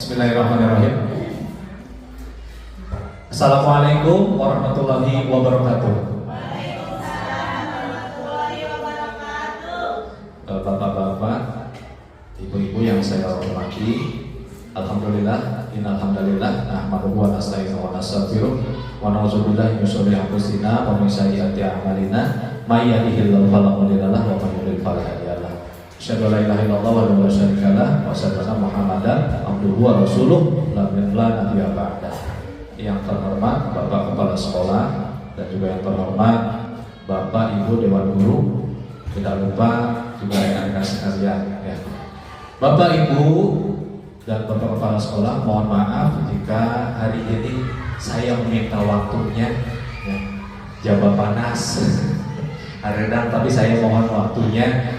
Bismillahirrahmanirrahim. Assalamualaikum warahmatullahi wabarakatuh. Bapak-bapak, ibu-ibu yang saya hormati, alhamdulillah, innalhamdulillah, nahmaduhu wa nasta'inuhu wa nastaghfiruh wa na'udzubillahi min syururi anfusina wa min sayyiati a'malina, may yahdihillahu fala mudilla lahu wa may yudlil fala hadiya lahu. Asyhadu an la ilaha illallah wa la syarika lahu wa asyhadu anna Muhammadan abduhu wa rasuluh la nabiyya ba'dah. Yang terhormat Bapak Kepala Sekolah dan juga yang terhormat Bapak Ibu Dewan Guru, tidak lupa juga rekan-rekan sekalian ya. Bapak Ibu dan Bapak Kepala Sekolah, mohon maaf jika hari ini saya meminta waktunya ya. Jabah panas Haredang, tapi saya mohon waktunya.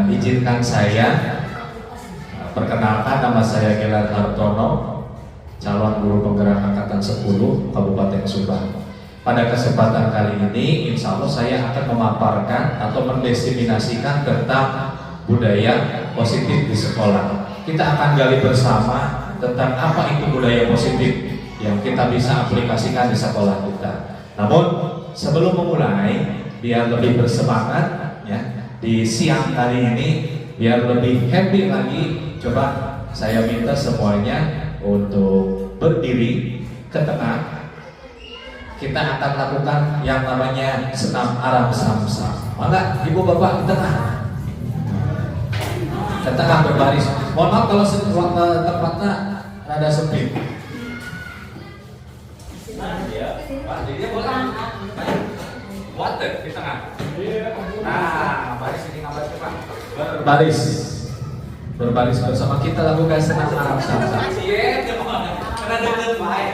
Izinkan saya perkenalkan, nama saya Gelar Hartono, calon guru penggerak angkatan 10 Kabupaten Subang. Pada kesempatan kali ini insya Allah saya akan memaparkan atau mendiseminasikan tentang budaya positif di sekolah. Kita akan gali bersama tentang apa itu budaya positif yang kita bisa aplikasikan di sekolah kita. Namun sebelum memulai, biar lebih bersemangat ya, di siang kali ini biar lebih happy lagi, coba saya minta semuanya untuk berdiri ke tengah. Kita akan lakukan yang namanya senam aram samsam. Maka ibu bapak di tengah, ke tengah berbaris. Mohon maaf kalau tempatnya rada sempit. Pak, jadi boleh water di tengah. Nah, baris ini gambar cepat. Berbaris bersama kita lakukan senam aram samsam. Karena deket baik.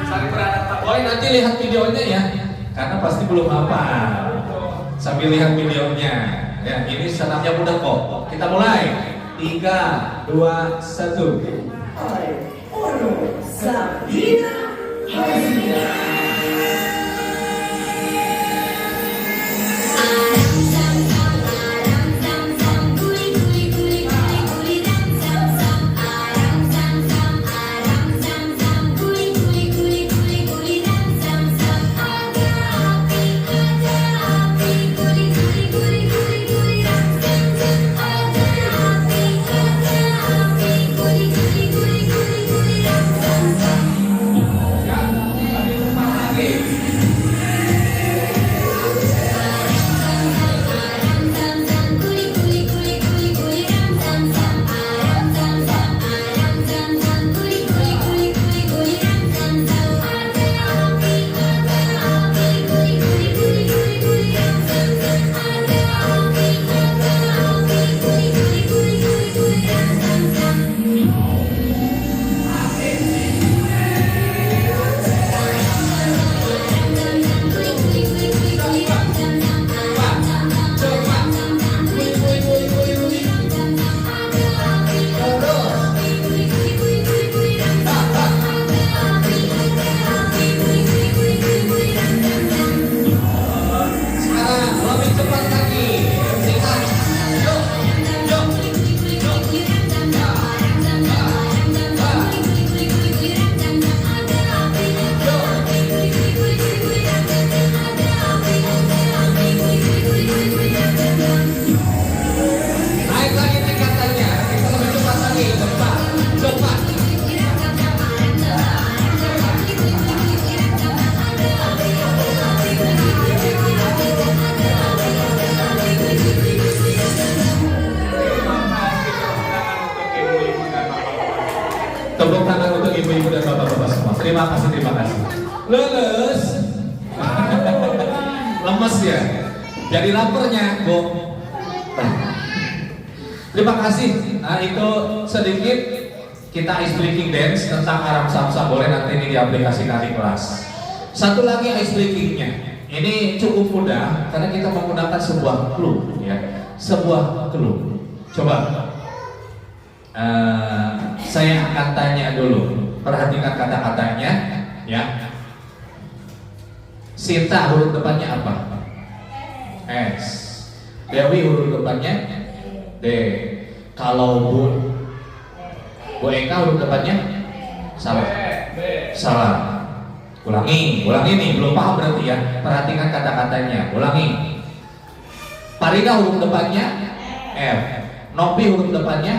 Saling beradaptasi. Oh, nanti lihat videonya ya, karena pasti belum hafal. Sambil lihat videonya. Ya, ini senamnya mudah kok. Kita mulai. 3, 2, 1. Sabina Hazina. Tepuk tangan untuk ibu-ibu dan bapak-bapak semua. Terima kasih. Lulus. Lemes ya. Jadi laparnya, Bu. Terima kasih. Nah, itu sedikit kita ice breaking dance tentang aram samsam. Boleh nanti ini diaplikasikan di kelas. Satu lagi ice breakingnya. Ini cukup mudah karena kita menggunakan sebuah clue ya. Sebuah clue. Coba. Saya akan tanya dulu, perhatikan kata-katanya ya. Sinta huruf depannya apa? S. Dewi huruf depannya D. Kalau Bu Eka huruf depannya salah. Salah. Ulangi nih, belum paham berarti ya. Perhatikan kata-katanya. Ulangi. Farida huruf depannya F. Nopi huruf depannya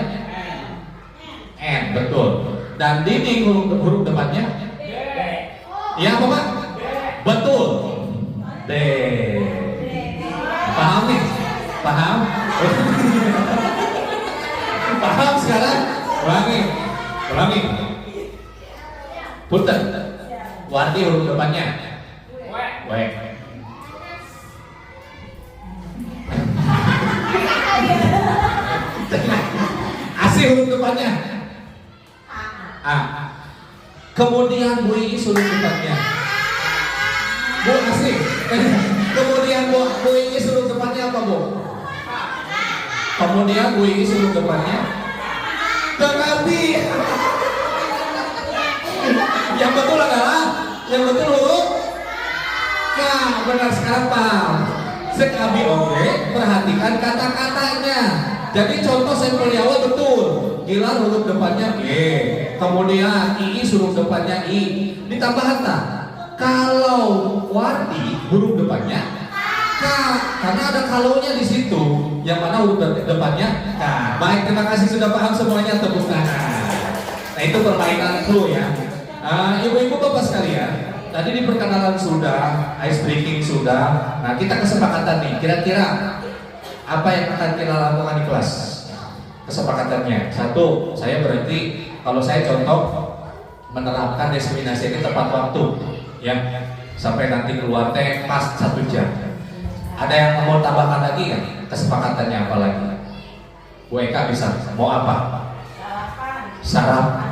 N, betul. Dan Dini huruf depannya iya apa Pak? Betul. D. Paham nih? Paham? Paham sekarang? Ulangi. Punten. Wardi huruf depannya W. Asih huruf depannya A. Kemudian Bu Iis huruf depannya Bu Asih. Kemudian Bu Iis huruf depannya apa Bu? Kemudian Bu Iis huruf depannya Terapi. Yang betul adalah huruf K. Benar, sekarang paham. Sekabi oke, perhatikan kata-katanya. Jadi contoh sampel awal betul. Gilar huruf depannya G. Kemudian Iis huruf depannya I. Ditambah kata. Kalau Wardi huruf depannya K. Karena ada kalaunya di situ. Yang mana huruf depannya K. Baik, terima kasih sudah paham semuanya, tepuk tangan. Nah, itu permainan clue ya. Ibu-ibu bapak sekalian, tadi di perkenalan sudah, ice breaking sudah. Nah, kita kesepakatan nih, kira-kira apa yang akan kita lakukan di kelas? Kesepakatannya, satu, saya berarti kalau saya contoh menerapkan diseminasi ini tepat waktu, ya, sampai nanti keluar teh pas 1 jam. Ada yang mau tambahkan lagi kan? Kesepakatannya apa lagi? Bu Eka bisa, mau apa? Sarapan.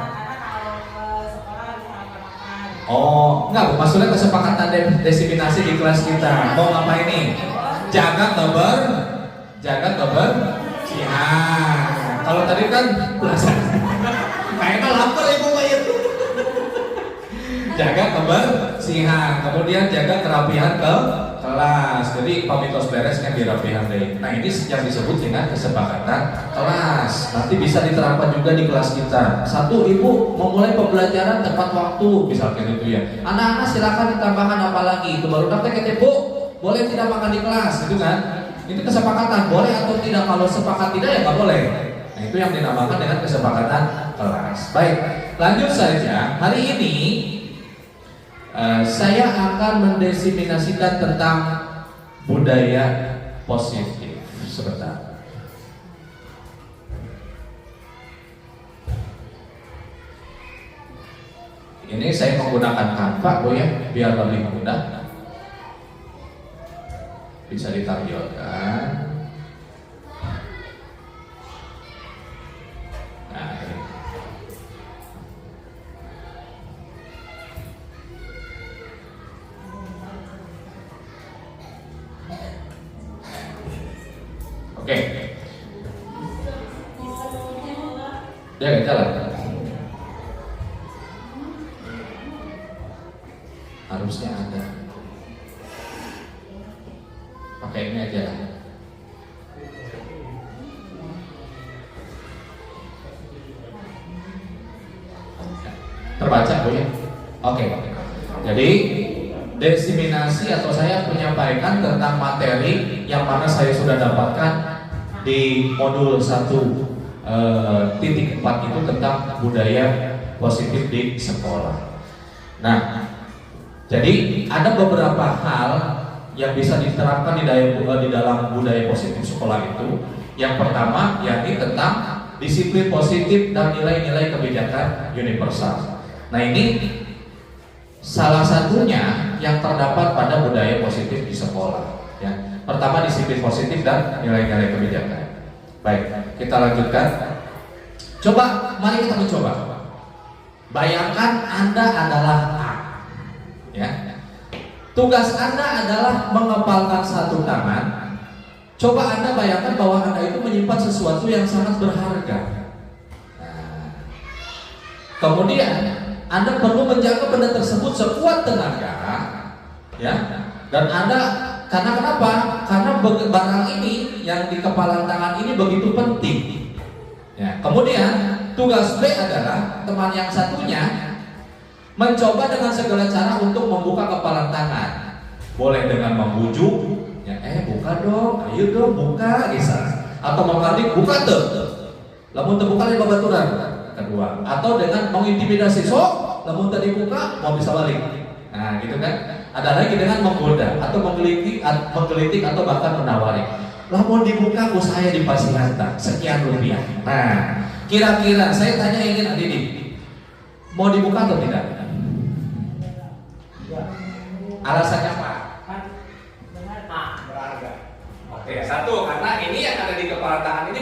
Oh, enggak, maksudnya kesepakatan diseminasi di kelas kita. Mau ngapain nih? Jaga kebersihan. Kalau tadi kan kayaknya lapar ibu Mayit. Jaga kebersihan, kemudian jaga kerapihan ke kelas. Jadi pamitos beres kan dirapihan deh. Nah, ini yang disebut dengan kesepakatan kelas. Nanti bisa diterapkan juga di kelas kita. Satu, ibu memulai pembelajaran tepat waktu, misalkan itu ya. Anak-anak silakan ditambahkan apa lagi? Itu baru dapat Bu, boleh tidak makan di kelas, gitu kan? Itu kesepakatan, boleh atau tidak. Kalau sepakat tidak ya nggak boleh. Nah, itu yang dinamakan dengan kesepakatan kelas. Baik, lanjut saja. Hari ini saya akan mendiseminasikan tentang budaya positif. Sebentar. Ini saya menggunakan Canva, Bu ya, biar lebih mudah. Bisa ditampilkan. Nah, ini. Oke. Dia nggak jalan. Harusnya ada. Pakai ini aja lah. Terbaca Bu ya? Oke. Jadi diseminasi atau saya menyampaikan tentang materi yang mana saya sudah dapatkan di modul 1.4 itu tentang budaya positif di sekolah. Nah, jadi ada beberapa hal yang bisa diterapkan di dalam budaya positif sekolah itu. Yang pertama yakni tentang disiplin positif dan nilai-nilai kebijakan universal. Nah, ini salah satunya yang terdapat pada budaya positif di sekolah. Ya. Pertama disiplin positif dan nilai-nilai kebijakan. Baik, kita lanjutkan. Coba, mari kita mencoba. Bayangkan Anda adalah A. Ya. Tugas Anda adalah mengepalkan satu tangan. Coba Anda bayangkan bahwa Anda itu menyimpan sesuatu yang sangat berharga. Nah, kemudian Anda perlu menjaga benda tersebut sekuat tenaga, ya. Dan Anda, karena kenapa? Karena barang ini yang di kepalan tangan ini begitu penting. Ya, kemudian tugas B adalah teman yang satunya mencoba dengan segala cara untuk membuka kepalan tangan. Boleh dengan membujuk, ya buka dong, ayo dong buka, bisa. Atau membalik, buka tuh. Lamun terbuka lagi babaturan. Kedua, atau dengan mengintimidasi, sok, lamun tadi buka mau bisa balik. Nah, gitu kan. Ada lagi dengan menggoda atau menggelitik atau bahkan menawari. Lamun dibuka, saya dipasih harta sekian rupiah. Nah, kira-kira saya tanya ingin Didi, mau dibuka atau tidak? Alasannya apa? Berharga. Oke, satu, karena ini yang ada di kepala tangan ini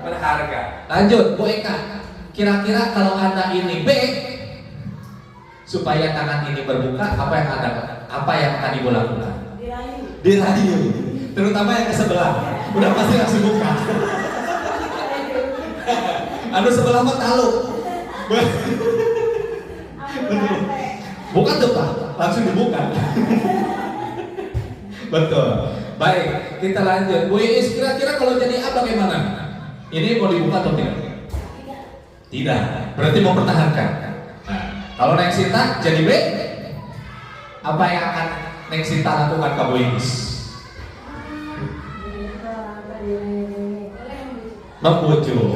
berharga. Lanjut, Bu Eka. Kira-kira kalau Anda ini B, supaya tangan ini berbuka, apa yang akan Ibu lakukan? Dirayu. Terutama yang ke sebelah. Udah pasti langsung buka. Anu sebelah mah taluk. Bukan tuh Pak, langsung dibuka. Betul. Baik, kita lanjut. Bu Iis, kira-kira kalau jadi A bagaimana? Ini mau dibuka atau tidak? Tidak. Berarti mau pertahankan. Nah, kalau Neng Sinta jadi B, apa yang akan Neng Sinta lakukan ke Bu Iis? Membujuk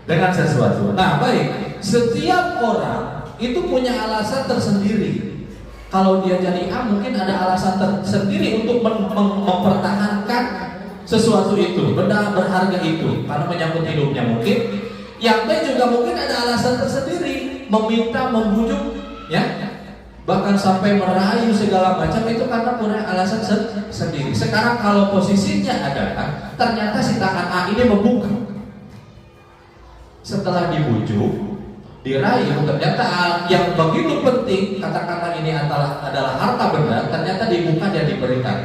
dengan sesuatu. Nah, baik. Setiap orang itu punya alasan tersendiri. Kalau dia jadi A, mungkin ada alasan tersendiri untuk mempertahankan sesuatu itu, benda berharga itu, karena menyangkut hidupnya mungkin. Yang B juga mungkin ada alasan tersendiri, meminta, membujuk, ya, bahkan sampai merayu segala macam itu karena punya alasan sendiri. Sekarang kalau posisinya adalah ternyata si tangan A ini membuka. Setelah dibujuk, dirayu, ternyata yang begitu penting, kata-kata ini adalah harta benda, ternyata dibuka dan diberikan.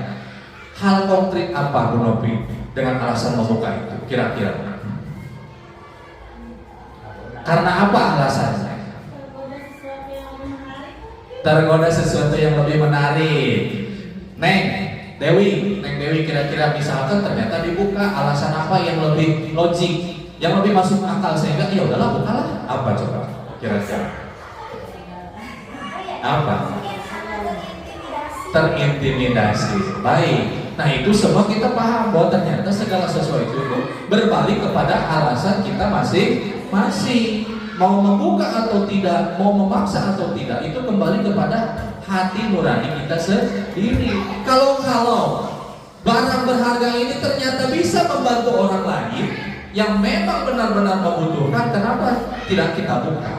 Hal konkret apa Bu Novi dengan alasan membuka itu kira-kira? Karena apa alasannya? Tergoda sesuatu yang lebih menarik. Neng Dewi kira-kira misalkan ternyata dibuka, alasan apa yang lebih logik, yang lebih masuk akal sehingga ya udahlah bukalah. Apa coba kira-kira? Apa? Terintimidasi. Baik. Nah, itu semua kita paham bahwa ternyata segala sesuatu itu berbalik kepada alasan kita masing-masing. Mau membuka atau tidak, mau memaksa atau tidak, itu kembali kepada hati nurani kita sendiri. Kalau barang berharga ini ternyata bisa membantu orang lain yang memang benar-benar membutuhkan, kenapa tidak kita buka?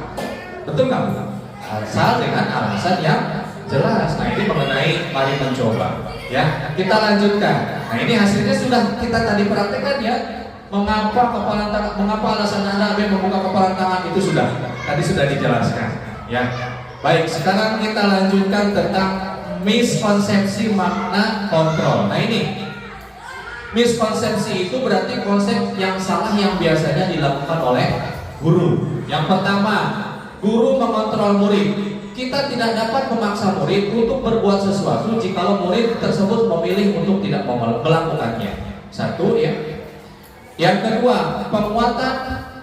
Betul nggak Bu? Asal dengan alasan yang jelas. Nah, ini mengenai mari mencoba. Ya, kita lanjutkan. Nah, ini hasilnya sudah kita tadi praktekkan ya. Mengapa alasan Anda B membuka kepala tangan itu tadi sudah dijelaskan. Ya, baik. Sekarang kita lanjutkan tentang miskonsepsi makna kontrol. Nah, ini miskonsepsi itu berarti konsep yang salah yang biasanya dilakukan oleh guru. Yang pertama, guru mengontrol murid. Kita tidak dapat memaksa murid untuk berbuat sesuatu jikalau murid tersebut memilih untuk tidak melakukannya. Satu ya. Yang kedua, penguatan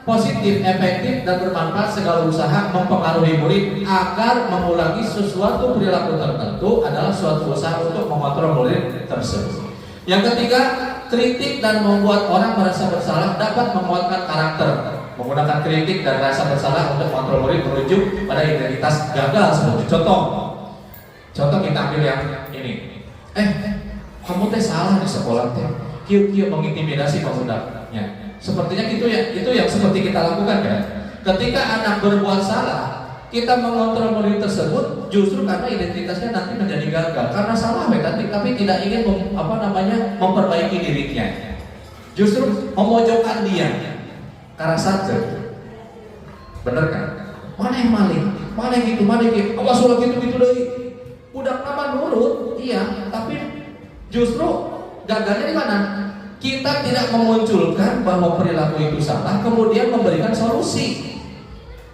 positif, efektif dan bermanfaat segala usaha mempengaruhi murid agar mengulangi sesuatu perilaku tertentu adalah suatu usaha untuk mengontrol murid tersebut. Yang ketiga, kritik dan membuat orang merasa bersalah dapat menguatkan karakter. Menggunakan kritik dan rasa bersalah untuk mengontrol murid merujuk pada identitas gagal seperti contoh kita ambil yang ini. Kamu teh salah di sekolah teh. Kieu mengintimidasi pemudanya. Sepertinya gitu ya. Itu yang seperti kita lakukan kan. Ketika anak berbuat salah, kita mengontrol murid tersebut justru karena identitasnya nanti menjadi gagal karena salah tapi tidak ingin memperbaiki dirinya. Justru memojokkan dia. Karena saja, bener kan? Mana yang maling? Mana yang gitu? Awas ulah gitu deh. Udah lama nurut, iya. Tapi justru gagalnya di mana? Kita tidak memunculkan bahwa perilaku itu salah, kemudian memberikan solusi.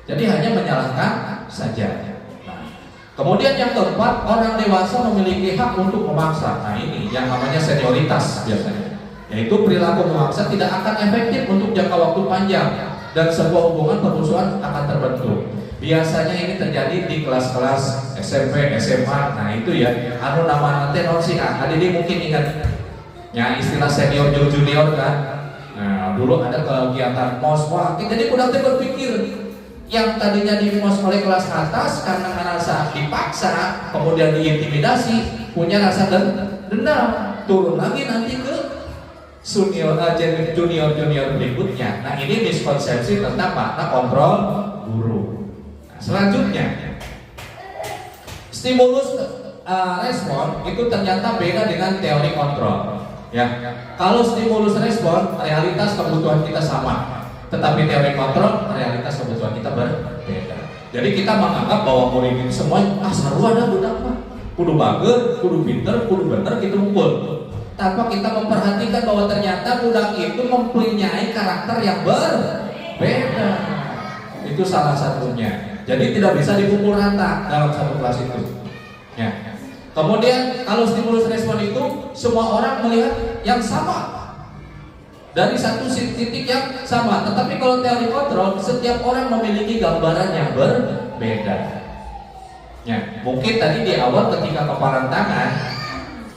Jadi hanya menyalahkan saja. Nah, kemudian yang keempat, orang dewasa memiliki hak untuk memaksa. Nah, ini yang namanya senioritas biasanya. Yaitu perilaku memaksa tidak akan efektif untuk jangka waktu panjang. dan sebuah hubungan permusuhan akan terbentuk. Biasanya ini terjadi di kelas-kelas SMP, SMA. Nah itu ya, anu nama nanti non sih, adik mungkin ingat ya istilah senior junior kan. Nah dulu ada kegiatan MOS, wah jadi udah berpikir yang tadinya di MOS oleh kelas atas karena merasa dipaksa, kemudian diintimidasi, punya rasa dendam, turun lagi nanti ke junior berikutnya. Nah ini miskonsepsi tentang makna kontrol guru. Nah, selanjutnya stimulus respon itu ternyata beda dengan teori kontrol. Ya, kalau stimulus respon realitas kebutuhan kita sama, tetapi teori kontrol realitas kebutuhan kita berbeda. Jadi kita menganggap bahwa murid itu semua seru ada budak mah, kudu bager, kudu pinter, kudu bener gitu unggul. Tanpa kita memperhatikan bahwa ternyata budak itu mempunyai karakter yang berbeda. Itu salah satunya. Jadi tidak bisa dipukul rata dalam satu kelas itu. Ya. Kemudian kalau stimulus respon itu semua orang melihat yang sama dari satu titik yang sama. Tetapi kalau teori kontrol setiap orang memiliki gambaran yang berbeda. Ya, mungkin tadi di awal ketika kepalan tangan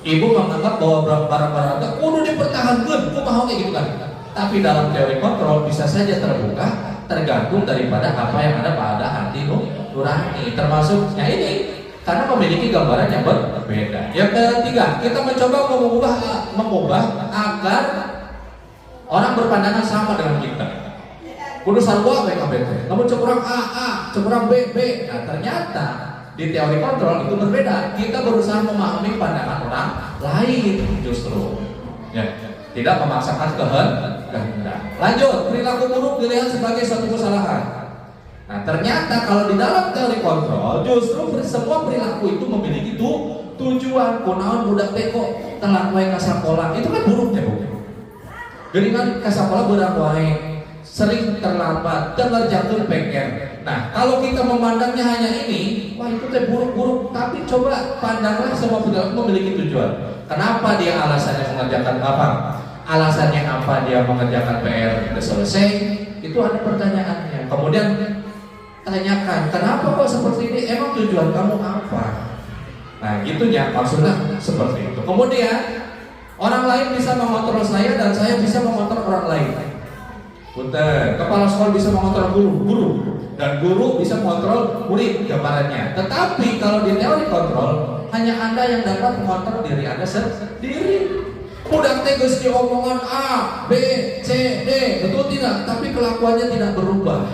ibu menganggap bahwa barang-barang itu kudu dipertahankan, kumaha kayak gitu kan. Tapi dalam teori kontrol bisa saja terbuka, tergantung daripada apa yang ada pada hati nurani. Termasuk ya ini karena memiliki gambaran yang berbeda. Yang ketiga, kita mencoba mengubah agar orang berpandangan sama dengan kita. Kudu sarua bae kabeh. Namun cekurang A, cekurang B. Nah, ternyata di teori kontrol itu berbeda. Kita berusaha memahami pandangan orang lain justru. Ya, tidak memaksakan kehendak. Lanjut, perilaku buruk dilihat sebagai suatu kesalahan. Nah, ternyata kalau di dalam teori kontrol justru semua perilaku itu memiliki tujuan. Kunaon budak teko telat wae ka sakola. Itu kan buruk ya, Bu. Geuningan ka sakola beurang wae, sering terlambat dan ngerjakeun PR. Nah, kalau kita memandangnya hanya ini, wah itu teh buruk-buruk. Tapi coba pandanglah semua perilaku memiliki tujuan. Kenapa dia alasannya mengerjakan apa? Alasannya apa dia mengerjakan PR sudah selesai? Itu ada pertanyaannya. Kemudian tanyakan, kenapa kok seperti ini? Emang tujuan kamu apa? Nah, gitunya maksudnya seperti itu. Kemudian orang lain bisa mengontrol saya dan saya bisa mengontrol orang lain. Punten, kepala sekolah bisa mengontrol guru dan guru bisa mengontrol murid gambarannya. Tetapi kalau di teori kontrol hanya Anda yang dapat mengontrol diri Anda sendiri. Budak tegas di omongan A, B, C, D, betul tidak? Tapi kelakuannya tidak berubah.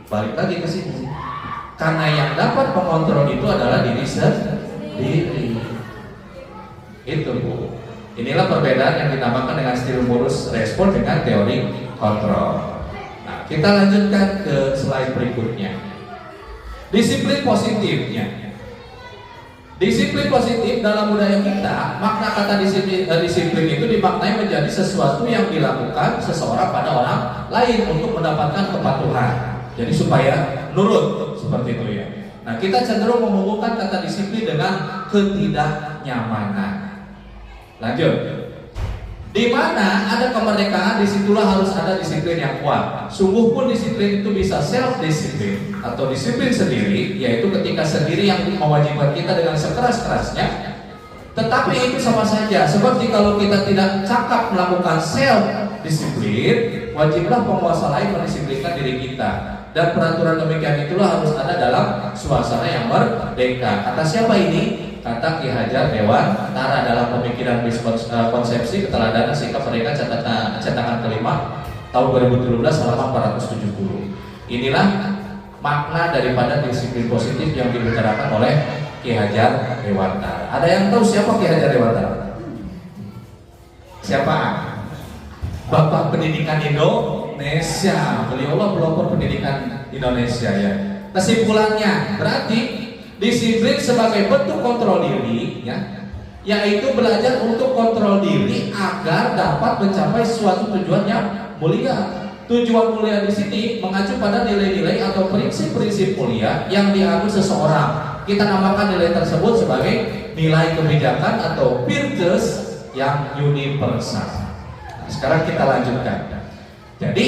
Balik lagi ke sini. Karena yang dapat mengontrol itu adalah diri sendiri. Itu, Bu. Inilah perbedaan yang dinamakan dengan stimulus respon dengan teori kontrol. Nah, kita lanjutkan ke slide berikutnya. Disiplin positifnya. Disiplin positif dalam budaya kita, makna kata disiplin itu dimaknai menjadi sesuatu yang dilakukan seseorang pada orang lain untuk mendapatkan kepatuhan. Jadi supaya nurut seperti itu ya. Nah, kita cenderung menghubungkan kata disiplin dengan ketidaknyamanan. Lanjut. Di mana ada kemerdekaan, disitulah harus ada disiplin yang kuat. Sungguh pun disiplin itu bisa self disiplin atau disiplin sendiri, yaitu ketika sendiri yang mewajibkan kita dengan sekeras-kerasnya. Tetapi itu sama saja, seperti kalau kita tidak cakap melakukan self disiplin, wajiblah penguasa lain mendisiplinkan diri kita. Dan peraturan demikian itulah harus ada dalam suasana yang merdeka. Kata siapa ini? Kata Ki Hajar Dewantara dalam pemikiran konsepsi keteladanan sikap mereka cetakan kelima tahun 2017 halaman 470. Inilah makna daripada disiplin positif yang dibicarakan oleh Ki Hajar Dewantara. Ada yang tahu siapa Ki Hajar Dewantara? Siapa? Bapak Pendidikan Indonesia. Beliaulah pelopor pendidikan Indonesia ya. Kesimpulannya berarti disiplin sebagai bentuk kontrol diri ya, yaitu belajar untuk kontrol diri agar dapat mencapai suatu tujuan yang mulia. Tujuan mulia di sini mengacu pada nilai-nilai atau prinsip-prinsip mulia yang dianut seseorang. Kita namakan nilai tersebut sebagai nilai kebijakan atau virtus yang universal. Nah, sekarang kita lanjutkan. Jadi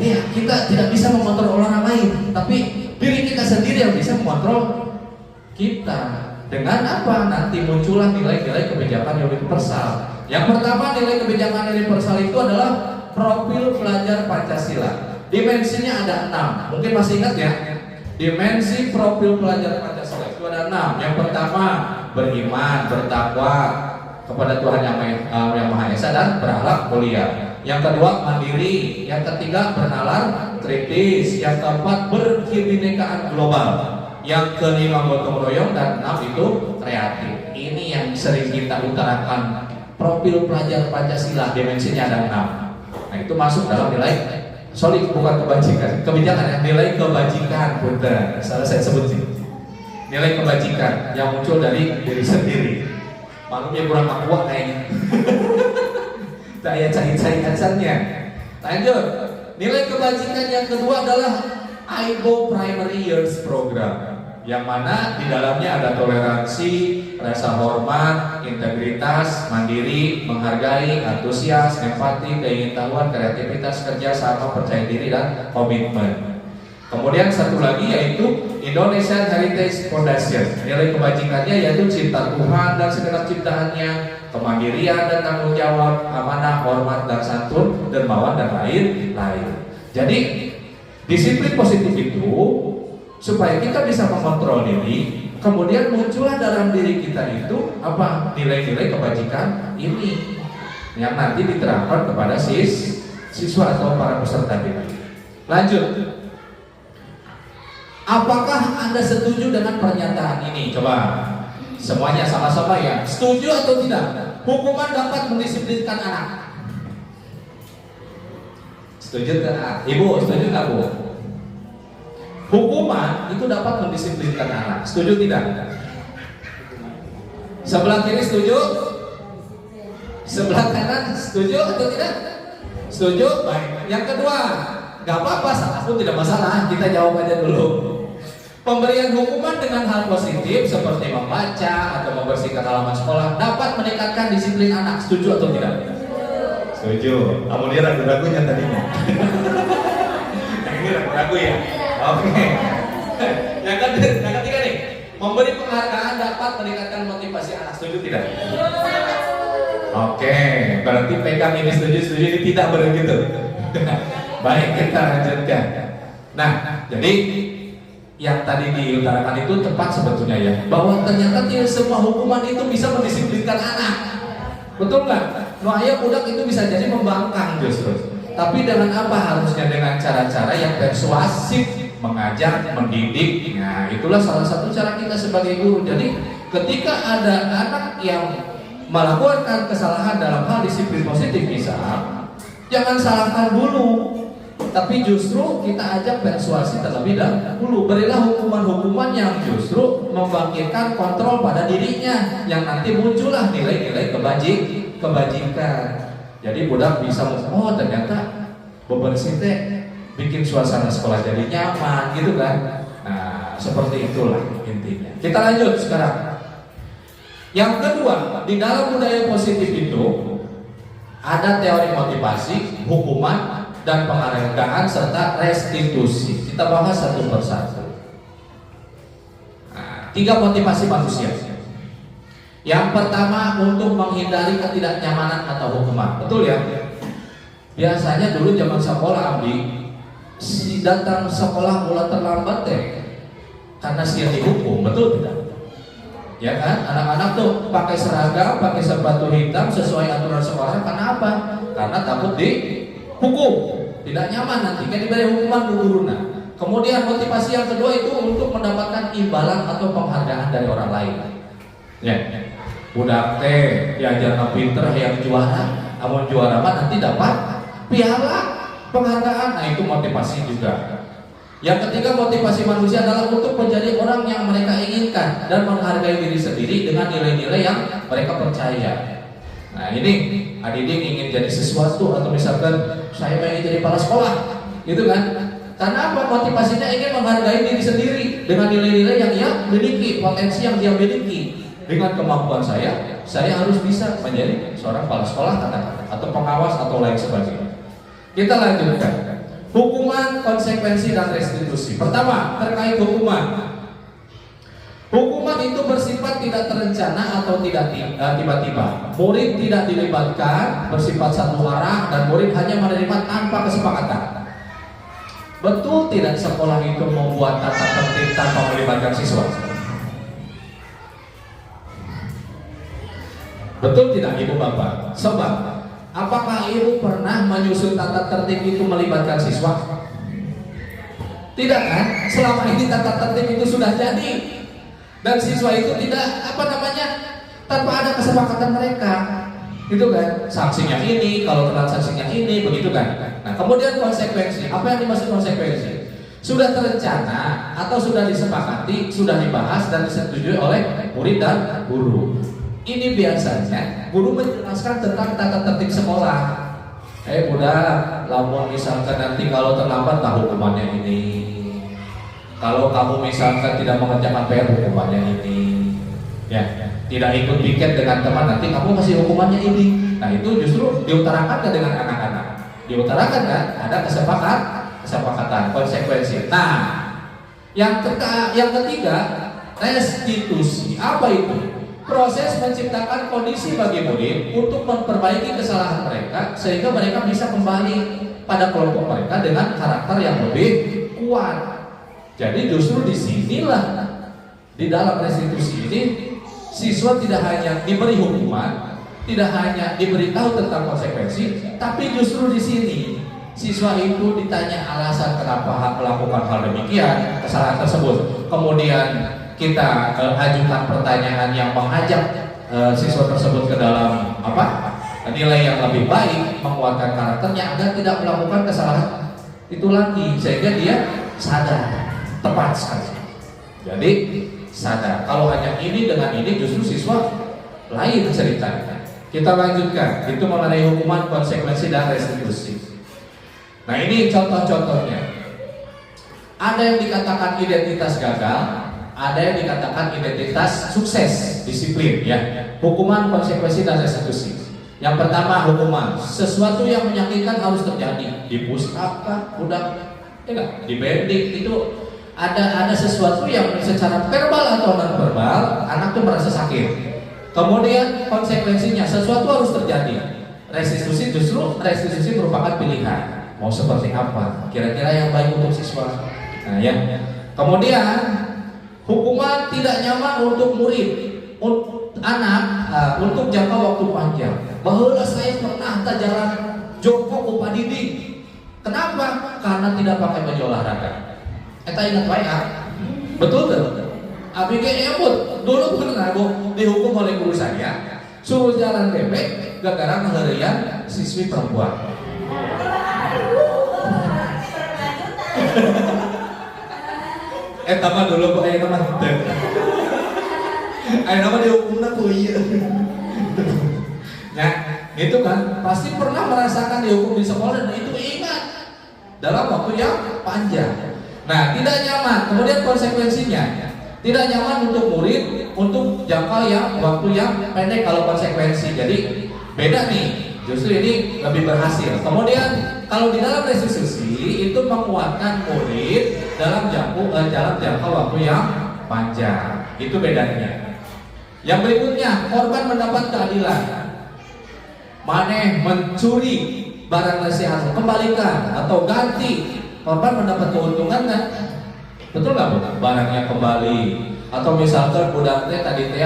Iya, kita tidak bisa mengontrol orang lain, tapi diri kita sendiri yang bisa mengontrol kita. Dengan apa? Nanti muncullah nilai-nilai kebijakan universal. Yang pertama, nilai kebijakan universal itu adalah profil pelajar Pancasila. Dimensinya ada 6. Mungkin masih ingat ya? Dimensi profil pelajar Pancasila itu ada 6. Yang pertama, beriman, bertakwa kepada Tuhan yang Maha Esa dan berakhlak mulia. Yang kedua, mandiri. Yang ketiga, bernalar kritis. Yang keempat, berkebinekaan global. Yang kelima, gotong royong. Dan 6 itu kreatif. Ini yang sering kita utarakan. Profil pelajar Pancasila, dimensinya ada 6. Nah, itu masuk dalam nilai sorry, bukan kebajikan, kebijakan ya, nilai kebajikan. Betul, salah saya sebut sih. Nilai kebajikan yang muncul dari diri sendiri. Maklumnya kurang kuat kayaknya. Saya cari acarnya. Lanjut. Nilai kebajikan yang kedua adalah IGO Primary Years Program, yang mana di dalamnya ada toleransi, rasa hormat, integritas, mandiri, menghargai, antusias, empati, keingintahuan, kreativitas, kerja sama, percaya diri, dan komitmen. Kemudian satu lagi yaitu Indonesian Heritage Foundation. Nilai kebajikannya yaitu cinta Tuhan dan segenap ciptaannya, kemandirian dan tanggung jawab, amanah, hormat dan santun, dermawan dan lain-lain. Jadi disiplin positif itu supaya kita bisa mengontrol diri, kemudian muncullah dalam diri kita itu apa? Nilai-nilai kebajikan ini yang nanti diterapkan kepada siswa atau para peserta didik. Lanjut. Apakah Anda setuju dengan pernyataan ini? Coba semuanya sama-sama ya. Setuju atau tidak? Hukuman dapat mendisiplinkan anak. Setuju tidak? Ibu, setuju nggak Bu? Hukuman itu dapat mendisiplinkan anak. Setuju tidak? Sebelah kiri setuju? Sebelah kanan setuju atau tidak? Setuju? Baik. Yang kedua, nggak apa-apa, salah pun tidak masalah. Kita jawab aja dulu. Pemberian hukuman dengan hal positif seperti membaca atau membersihkan halaman sekolah dapat meningkatkan disiplin anak. Setuju atau tidak? Setuju. Kamu dia ragu-ragunya tadinya. Ini ragu-ragu ya. Oke. Yang ketiga nih, memberi penghargaan dapat meningkatkan motivasi anak. Setuju tidak? Oke, berarti pegang ini setuju ini tidak begitu. Baik, kita lanjutkan. Nah, jadi yang tadi diutarakan itu tepat sebetulnya ya, bahwa ternyata tidak semua hukuman itu bisa mendisiplinkan anak. Betul nggak? Ayah budak itu bisa jadi membangkang justru. Tapi dengan apa? Harusnya dengan cara-cara yang persuasif, mengajak, mendidik. Nah, itulah salah satu cara kita sebagai guru. Jadi ketika ada anak yang melakukan kesalahan dalam hal disiplin positif misal, jangan salahkan dulu, tapi justru kita ajak persuasi terlebih dahulu. Berilah hukuman-hukuman yang justru membangkitkan kontrol pada dirinya, yang nanti muncullah nilai-nilai kebajikan. Jadi budak bisa, oh ternyata bebersih teh bikin suasana sekolah jadi nyaman gitu kan. Nah, seperti itulah intinya. Kita lanjut sekarang. Yang kedua, di dalam budaya positif itu ada teori motivasi, hukuman, dan penghargaan serta restitusi. Kita bahas satu persatu. Nah, 3 motivasi manusia. Yang pertama, untuk menghindari ketidaknyamanan atau hukuman. Betul ya? Biasanya dulu zaman sekolah Abdi, si datang sekolah mulai terlambat deh, karena siang dihukum. Betul tidak? Ya kan? Anak-anak tuh pakai seragam, pakai sepatu hitam sesuai aturan sekolah. Karena apa? Karena takut dihukum, tidak nyaman nanti kan diberi hukuman guruna. Kemudian motivasi yang kedua itu untuk mendapatkan imbalan atau penghargaan dari orang lain. Ya, budak teh diajar pinter yang juara, amun juara mah nanti dapat piala, penghargaan. Nah, itu motivasi juga. Yang ketiga, motivasi manusia adalah untuk menjadi orang yang mereka inginkan dan menghargai diri sendiri dengan nilai-nilai yang mereka percaya. Nah, ini adik-adik ingin jadi sesuatu, atau misalkan saya ingin jadi kepala sekolah, gitu kan? Karena apa? Motivasinya ingin menghargai diri sendiri dengan nilai-nilai yang ia miliki, potensi yang dia miliki. Dengan kemampuan saya harus bisa menjadi seorang kepala sekolah atau pengawas atau lain sebagainya. Kita lanjutkan. Hukuman, konsekuensi, dan restitusi. Pertama, terkait hukuman. Hukuman itu bersifat tidak terencana atau tidak tiba-tiba. Murid tidak dilibatkan, bersifat satu arah, dan murid hanya menerima tanpa kesepakatan. Betul tidak sekolah itu membuat tata tertib tanpa melibatkan siswa? Betul tidak Ibu Bapak? Sebab, apakah Ibu pernah menyusun tata tertib itu melibatkan siswa? Tidak kan? Selama ini tata tertib itu sudah jadi. Dan siswa itu tidak tanpa ada kesepakatan mereka, gitu kan? Sanksinya ini, kalau telat sanksinya ini, begitu kan? Nah, kemudian konsekuensi. Apa yang dimaksud konsekuensi? Sudah terencana atau sudah disepakati, sudah dibahas dan disetujui oleh murid dan guru. Ini biasanya guru menjelaskan tentang tata tertib sekolah. Budak, lamun misalkan nanti kalau terlambat, tahu hukumannya ini. Kalau kamu misalkan tidak mengerjakan PR, hukumannya ini, ya, tidak ikut piket dengan teman, nanti kamu kasih hukumannya ini. Nah, itu justru diutarakan kan dengan anak-anak, diutarakan kan, ada kesepakatan, konsekuensi. Nah, yang ketiga, restitusi. Apa itu? Proses menciptakan kondisi bagi murid untuk memperbaiki kesalahan mereka sehingga mereka bisa kembali pada kelompok mereka dengan karakter yang lebih kuat. Jadi justru disinilah, di dalam restitusi ini, siswa tidak hanya diberi hukuman, tidak hanya diberitahu tentang konsekuensi, tapi justru di sini siswa itu ditanya alasan kenapa melakukan hal demikian, kesalahan tersebut. Kemudian kita ajukan pertanyaan yang mengajak siswa tersebut ke dalam nilai yang lebih baik, menguatkan karakternya agar tidak melakukan kesalahan itu lagi, sehingga dia sadar. Tepat sekali. Jadi sadar. Kalau hanya ini dengan ini, justru siswa lain ceritanya. Kita lanjutkan. Itu mengenai hukuman, konsekuensi, dan restitusi. Nah, ini contoh-contohnya. Ada yang dikatakan identitas gagal, ada yang dikatakan identitas sukses, disiplin, ya. Hukuman, konsekuensi, dan restitusi. Yang pertama, hukuman. Sesuatu yang menyakitkan harus terjadi. Di push-up kah, budak, di bending, itu ada sesuatu yang secara verbal atau non verbal anak tuh merasa sakit. Kemudian konsekuensinya sesuatu harus terjadi. Restitusi merupakan pilihan. Mau seperti apa? Kira-kira yang baik untuk siswa. Nah, ya. Kemudian hukuman tidak nyaman untuk murid, anak untuk jangka waktu panjang. Bahwa saya pernah jalan jongkok upah dinding. Kenapa? Karena tidak pakai baju olahraga. Eta ingat wae betul kan? Abi ge emut dulu pernah dihukum oleh guru saya, suruh jalan bebek gara-gara ngeheureyan siswi perempuan. Eta mah dulu aya mah teu. Aya nama dihukumna ku ieu. Ya, itu kan pasti pernah merasakan dihukum di sekolah dan itu ingat dalam waktu yang panjang. Nah, tidak nyaman. Kemudian konsekuensinya tidak nyaman untuk murid untuk jangka waktu yang pendek kalau konsekuensi. Jadi beda nih. Justru ini lebih berhasil. Kemudian kalau di dalam restitusi itu menguatkan murid dalam jangka waktu yang panjang. Itu bedanya. Yang berikutnya, korban mendapat keadilan. Maneh mencuri barang nasihat, kembalikan atau ganti. Korban mendapat keuntungan kan? Betul nggak Bu? Barangnya kembali. Atau misalkan budak teh tadi teh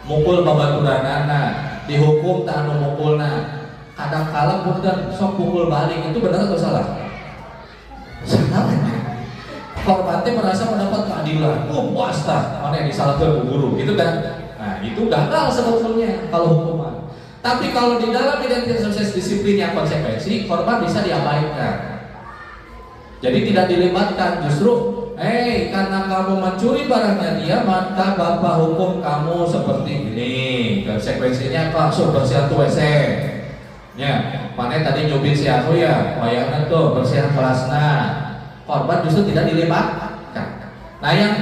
mukul babaturanana, dihukum tak anu mukulna. Kadang kala budak sok pukul balik, itu benar atau salah? Salah. Korban teh merasa mendapat keadilan. Puasta, mana yang disalahkan bu guru, gitu kan? Nah, itu gagal sebetulnya kalau hukuman. Tapi kalau di dalam identitas sukses disiplin yang konsekuensi, korban bisa diabaikan. Jadi tidak dilibatkan, justru karena kamu mencuri barangnya dia, maka bapak hukum kamu seperti ini. Konsekuensinya langsung bersihan tuh WC. Ya, mana tadi nyubit si aku ya, wayangnya tuh bersihan kelasnya. Korban justru tidak dilibatkan. Nah, yang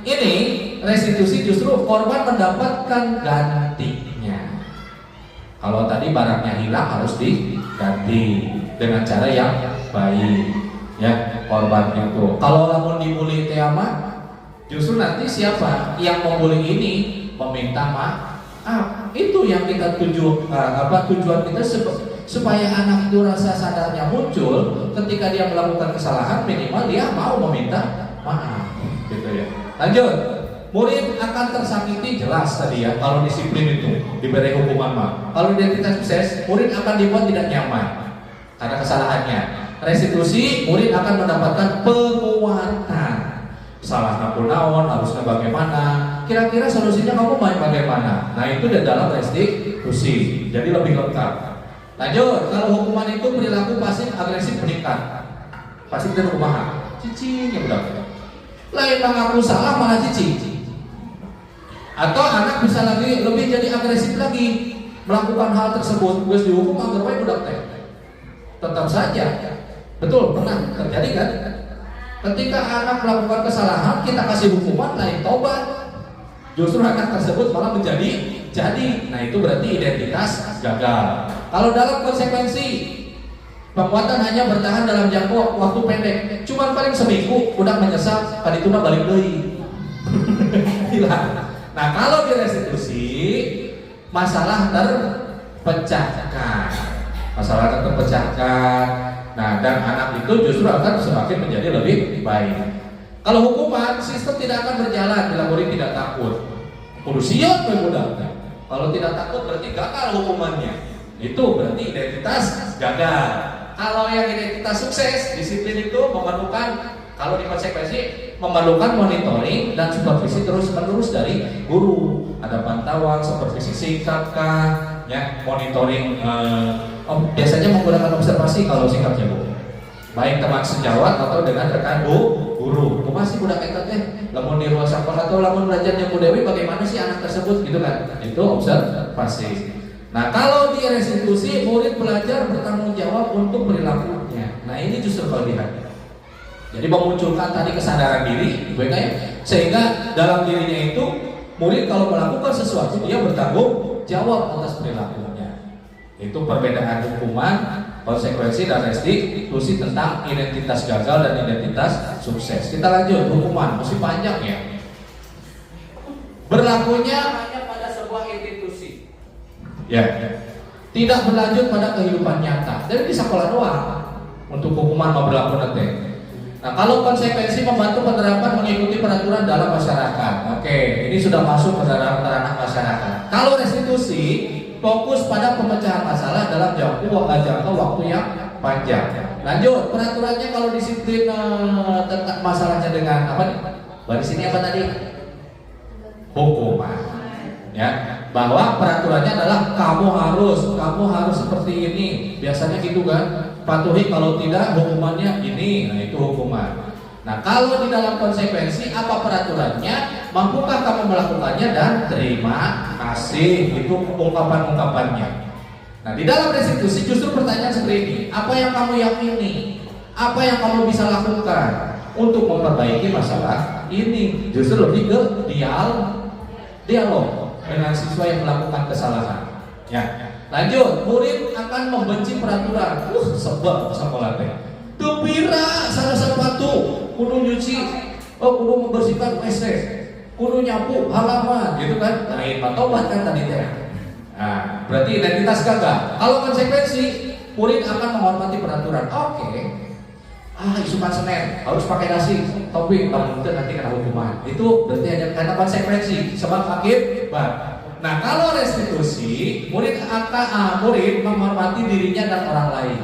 ini restitusi justru korban mendapatkan gantinya. Kalau tadi barangnya hilang harus diganti dengan cara yang baik. Ya, korban itu. Kalau lamun dibully teh mah, justru nanti siapa yang membuli ini meminta maaf. Itu yang kita tujuan kita supaya anak itu rasa sadarnya muncul ketika dia melakukan kesalahan, minimal dia mau meminta maaf, gitu ya. Lanjut, murid akan tersakiti jelas tadi ya. Kalau disiplin itu diberi hukuman mah. Kalau identitas sukses, murid akan dibuat tidak nyaman karena kesalahannya. Restitusi, murid akan mendapatkan penguatan. Salah naon, harusnya bagaimana? Kira-kira solusinya kamu main bagaimana? Nah itu di dalam restitusi, jadi lebih lengkap. Lanjut, kalau hukuman itu perilaku pasif agresif meningkat. Pasif dan kumaha? Cicing yang udah. Lain mengaku salah malah cicing. Atau anak bisa lagi lebih jadi agresif lagi melakukan hal tersebut, terus dihukum agar baik udah teh. Tetap saja. Betul, pernah terjadi kan? Ketika anak melakukan kesalahan, kita kasih hukuman, lain tobat. Justru anak tersebut malah menjadi jadi. Nah itu berarti identitas gagal. Kalau dalam konsekuensi, penguatan hanya bertahan dalam jangka waktu pendek. Cuman paling seminggu, udah menyesal, tadi itu mah balik deui. Hilang. Nah kalau di restitusi, masalah terpecahkan. Nah, dan anak itu justru akan semakin menjadi lebih baik. Kalau hukuman, sistem tidak akan berjalan bila murid tidak takut. Kudu siap mudah. Kalau tidak takut berarti gagal hukumannya. Itu berarti identitas gagal. Kalau yang identitas sukses, disiplin itu memerlukan, kalau di konsekuensi, memerlukan monitoring dan supervisi terus-menerus dari guru. Ada pantauan, supervisi singkat kah, ya, monitoring. Biasanya menggunakan observasi kalau singkatnya Bu. Baik teman sejawat atau dengan rekan guru. Masih budak eta teh, lamun di ruang sekolah atau lamun belajarnya Bu Dewi, bagaimana sih anak tersebut gitu kan? Itu observasi. Nah, kalau di restitusi, murid belajar bertanggung jawab untuk perilakunya. Nah, ini justru kelebihannya. Jadi memunculkan tadi kesadaran diri, sehingga dalam dirinya itu murid kalau melakukan sesuatu dia bertanggung jawab atas perilakunya. Itu perbedaan hukuman, konsekuensi dan restitusi tentang identitas gagal dan identitas sukses. Kita lanjut, hukuman masih panjang ya. Berlakunya hanya pada sebuah institusi. Ya. Tidak berlanjut pada kehidupan nyata. Jadi di sekolah doang untuk hukuman mau berlaku nanti. Nah, kalau konsekuensi membantu penerapan mengikuti peraturan dalam masyarakat. Oke, ini sudah masuk ke dalam ranah masyarakat. Kalau restitusi fokus pada pemecahan masalah dalam jangka waktu yang panjang. Lanjut, peraturannya kalau disiplin tentang masalahnya dengan apa nih? Baris ini apa tadi? Hukuman. Ya, bahwa peraturannya adalah kamu harus seperti ini. Biasanya gitu kan? Patuhi, kalau tidak hukumannya ini. Nah, itu hukuman. Nah, kalau di dalam konsekuensi apa peraturannya? Mampukah kamu melakukannya dan terima kasih, itu ungkapan-ungkapannya. Nah, di dalam restitusi justru pertanyaan seperti ini, apa yang kamu yakini? Apa yang kamu bisa lakukan untuk memperbaiki masalah ini? Justru lebih ke dialog dengan siswa yang melakukan kesalahan. Ya. Lanjut, murid akan membenci peraturan. Sebab sekolah teh. Gembira salah sepatu, kudu nyuci, kudu membersihkan WC, kudu nyapu halaman, gitu kan? Lain tobat kan tadi teh. Nah, berarti identitas gagal. Kalau konsekuensi, murid akan menghormati peraturan. Oke. Isukan Senin harus pakai nasi, topi, namun nanti kena hukuman. Itu berarti ada karena konsekuensi, sebab akibat. Nah, kalau restitusi, murid menghormati dirinya dan orang lain.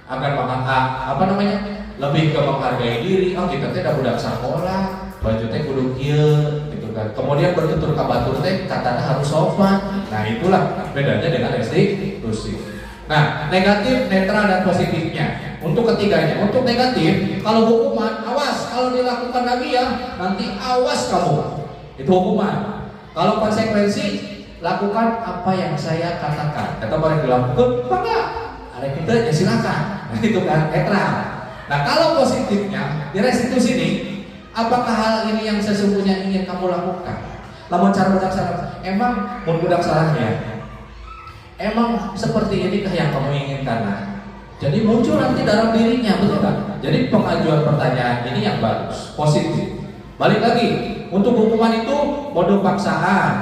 Agar lebih ke menghargai diri. Kita teh udah budak sekolah, baju teh kudu kieu gitu kan. Kemudian bertutur ka batur teh katanya harus sopan. Nah, itulah bedanya dengan restitusi. Nah, negatif, netral dan positifnya. Untuk ketiganya, untuk negatif, kalau hukuman, awas kalau dilakukan lagi ya, nanti awas kamu. Itu hukuman. Kalau konsekuensi, lakukan apa yang saya katakan. Kata orang dilakukan, apa enggak? Ada kita ya silakan. Nah, itu kan netral. Nah, kalau positifnya di restitusi ini, apakah hal ini yang sesungguhnya ingin kamu lakukan? Lamun cara budak salah, emang mun budak salahnya, emang seperti inikah yang kamu inginkan? Jadi muncul nanti dalam dirinya, betul kan? Jadi pengajuan pertanyaan ini yang bagus, positif. Balik lagi, untuk hukuman itu mode paksaan,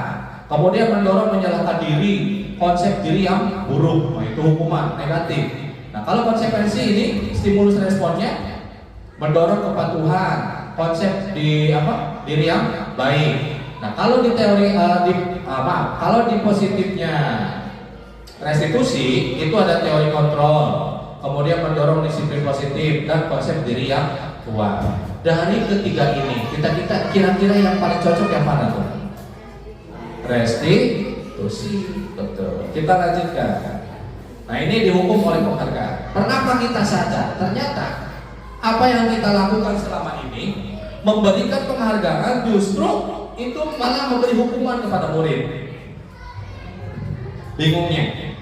kemudian mendorong menyalahkan diri, konsep diri yang buruk, itu hukuman negatif. Nah, kalau konsekuensi ini stimulus responnya mendorong kepatuhan, konsep diri yang baik. Nah, kalau di teori kalau di positifnya restitusi itu ada teori kontrol, kemudian mendorong disiplin positif dan konsep diri yang kuat. Dari ketiga ini, kita kira-kira yang paling cocok yang mana tuh? Restitusi, betul. Kita lanjutkan. Nah, ini dihukum oleh penghargaan. Pernahkah kita sadar ternyata apa yang kita lakukan selama ini memberikan penghargaan justru itu malah memberi hukuman kepada murid? Bingungnya,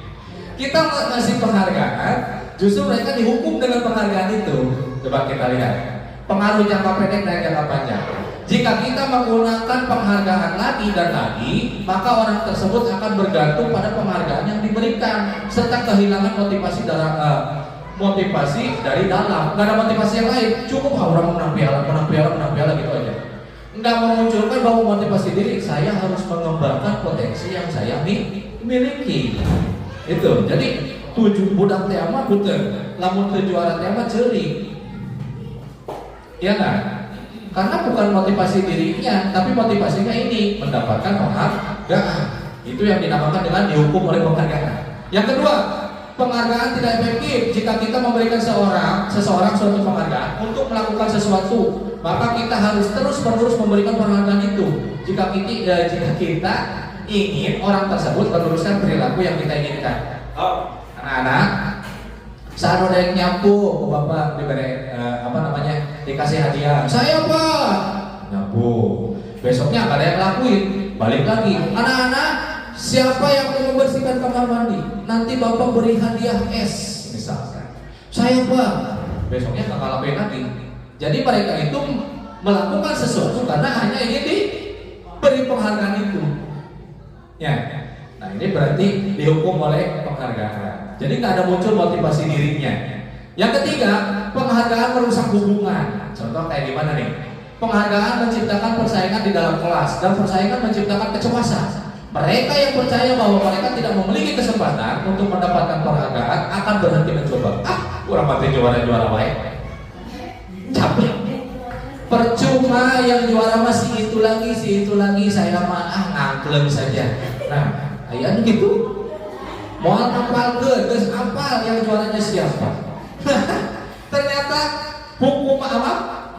kita ngasih penghargaan, justru mereka dihukum dengan penghargaan itu. Coba kita lihat pengaruh jangka pendek dan jangka panjang. Jika kita menggunakan penghargaan lagi dan lagi, maka orang tersebut akan bergantung pada penghargaan yang diberikan serta kehilangan motivasi dari dalam. Nggak ada motivasi yang lain, cukup orang menang piala gitu aja. Nggak memunculkan bahwa motivasi diri saya harus mengembangkan potensi yang saya miliki. Itu. Jadi tujuh budak tema puter, lamun juara tema ceri. Ya kan? Karena bukan motivasi dirinya, tapi motivasinya ini mendapatkan penghargaan. Itu yang dinamakan dengan dihukum oleh penghargaan. Yang kedua, penghargaan tidak efektif jika kita memberikan seseorang suatu penghargaan untuk melakukan sesuatu, maka kita harus terus-menerus memberikan penghargaan itu. Jika kita ingin orang tersebut meneruskan perilaku yang kita inginkan. Anak-anak, saat ada yang nyapu, bapak diberi dikasih hadiah. Saya Pak nyapu. Besoknya nggak ada yang lakuin, balik lagi. Anak-anak, siapa yang mau membersihkan kamar mandi? Nanti bapak beri hadiah es, misalkan. Saya Pak. Besoknya nggak lakuin lagi. Jadi mereka itu melakukan sesuatu karena hanya ingin diberi penghargaan itu. Ya. Nah, ini berarti dihukum oleh penghargaan. Jadi nggak ada muncul motivasi dirinya. Yang ketiga, penghargaan merusak hubungan. Contoh kayak gimana nih? Penghargaan menciptakan persaingan di dalam kelas dan persaingan menciptakan kecemasan. Mereka yang percaya bahwa mereka tidak memiliki kesempatan untuk mendapatkan penghargaan akan berhenti mencoba. Kurang mati juara baik. Capek. Percuma yang juara masih itu lagi, saya mah ngangkleng saja. Nah, ayah gitu. Mau apal geus apal yang juaranya siapa? Ternyata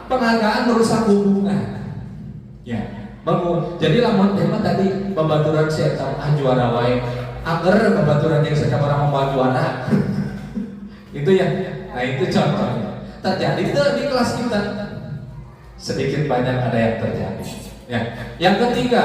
penghargaan merusak hubungan. Ya, jadi lamun tema tadi babaturan saya juara wae, agar babaturan yang sedang orang mau juara. Itu ya. Nah, itu contohnya. Terjadi itu di kelas kita. Sedikit banyak ada yang terjadi. Ya. Yang ketiga,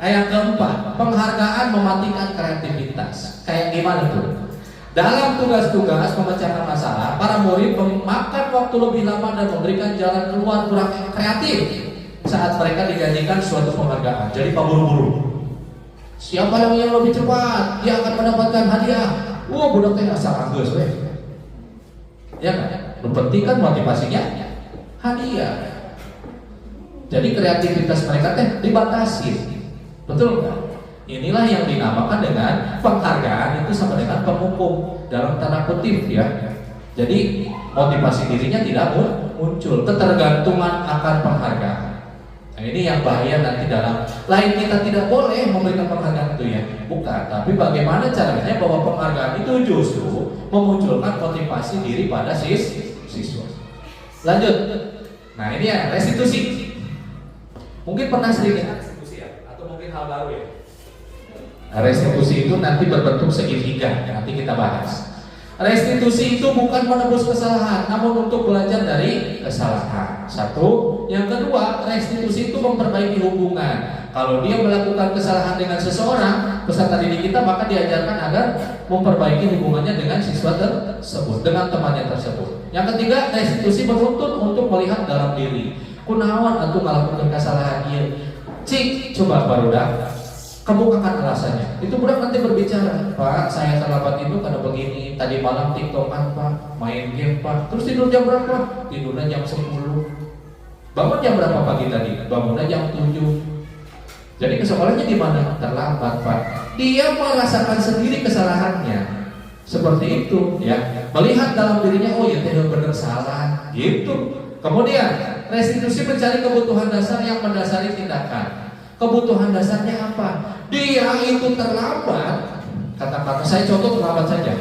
yang keempat, penghargaan mematikan kreativitas. Kayak gimana tuh? Dalam tugas-tugas pemecahkan masalah, para murid memakan waktu lebih lama dan memberikan jalan keluar kurang kreatif saat mereka dijanjikan suatu penghargaan. Jadi paburu-buru. Siapa yang lebih cepat, dia akan mendapatkan hadiah. Budak teh asal anggeus we. Ya kan? Mempentingkan motivasinya hadiah. Jadi kreativitas mereka teh dibatasi. Betul nggak? Inilah yang dinamakan dengan penghargaan itu sama dengan penghukum dalam tanda kutip ya. Jadi motivasi dirinya tidak muncul, ketergantungan akan penghargaan. Nah, ini yang bahaya nanti dalam lain kita tidak boleh memberikan penghargaan itu ya, bukan. Tapi bagaimana caranya bahwa penghargaan itu justru memunculkan motivasi diri pada siswa. Lanjut. Nah, ini ya restitusi. Mungkin pernah sering dengar restitusi ya, atau mungkin hal baru ya. Restitusi itu nanti berbentuk segitiga, nanti kita bahas. Restitusi itu bukan menebus kesalahan, namun untuk belajar dari kesalahan. Satu, yang kedua, restitusi itu memperbaiki hubungan. Kalau dia melakukan kesalahan dengan seseorang, peserta didik kita maka diajarkan agar memperbaiki hubungannya dengan siswa tersebut, dengan temannya tersebut. Yang ketiga, restitusi menuntut untuk melihat dalam diri. Kunaon atau melakukan kesalahan dia. Cik, coba barudak. kemukakan alasannya. Itu budak nanti berbicara, Pak, saya terlambat itu karena begini, tadi malam tiktokan Pak, main game Pak, terus tidur jam berapa? Tidurnya jam 10. Bangun jam berapa pagi tadi? Bangunnya jam 7. Jadi ke sekolahnya di mana? Terlambat Pak. Dia merasakan sendiri kesalahannya. Seperti itu ya. Melihat dalam dirinya, oh ya tidak benar salah gitu. Kemudian restitusi mencari kebutuhan dasar yang mendasari tindakan. Kebutuhan dasarnya apa? Dia itu terlambat. Kata-kata saya contoh terlambat saja.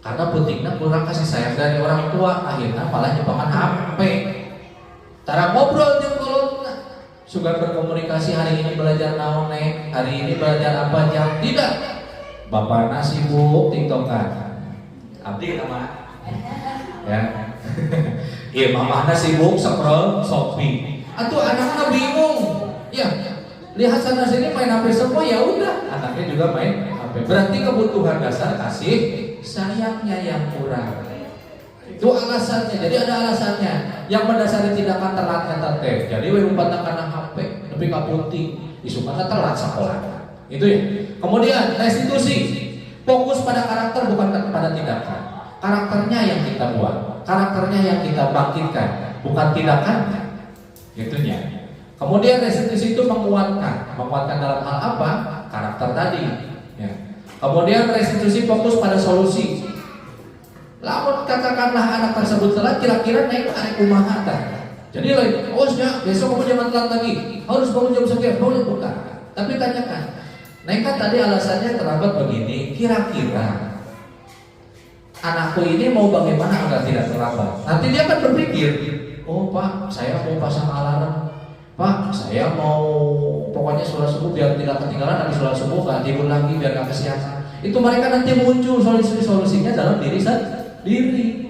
Karena pentingnya kurang kasih sayang dari orang tua, akhirnya malah nyebakan HP. Cara ngobrol jeung kolotna. Suka berkomunikasi, hari ini belajar naon nek, hari ini belajar apa jam, tidak. Bapak sibuk tiktokan. Abdi nama. Ya. Iya, mamahna sibuk scroll Shopee. Atuh anaknya bingung. Ya, lihat sana sini main HP semua, ya udah, anaknya juga main HP. Berarti kebutuhan dasar kasih sayangnya yang kurang. Itu alasannya. Jadi ada alasannya yang mendasari tindakan telat eta teh. Jadi we umpatna kana HP nepi ka punting, isukana telat sekolah. Itu ya. Kemudian restitusi, fokus pada karakter bukan pada tindakan. Karakternya yang kita buat, karakternya yang kita bangkitkan, bukan tindakannya. Itunya. Kemudian restitusi itu menguatkan dalam hal apa? Karakter tadi. Ya. Kemudian restitusi fokus pada solusi. Lamun katakanlah anak tersebut telat, kira-kira naik ke kumaha tah. Jadi lain, oh ya, besok kamu jangan telat lagi, harus bangun jam sekian, boleh bukan? Tapi tanyakan, naik kan tadi alasannya terlambat begini, kira-kira anakku ini mau bagaimana agar tidak terlambat? Nanti dia akan berpikir, oh Pak, saya mau pasang alarm, Pak, saya mau pokoknya sholat subuh biar tidak ketinggalan, habis sholat subuh gak tidur lagi biar gak kesiangan. Itu mereka nanti muncul solusinya dalam diri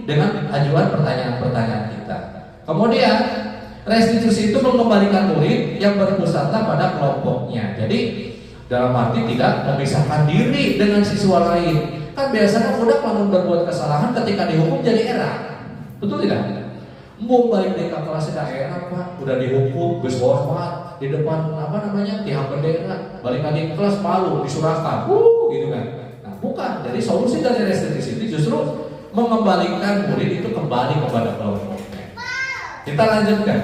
dengan ajuan pertanyaan-pertanyaan kita. Kemudian restitusi itu mengembalikan murid yang berpusat pada kelompoknya. Jadi dalam arti tidak memisahkan diri dengan siswa lain. Kan biasanya budak lamun berbuat kesalahan ketika dihukum jadi era. Betul tidak? Mau balik dari kelas daerah Pak, udah dihukum, geus hormat di depan tiang bendera, balik lagi ke kelas malu disurahkan, gitu kan. Nah, bukan. Jadi solusi dari restitusi ini justru mengembalikan murid itu kembali kepada kelompoknya. Kita lanjutkan.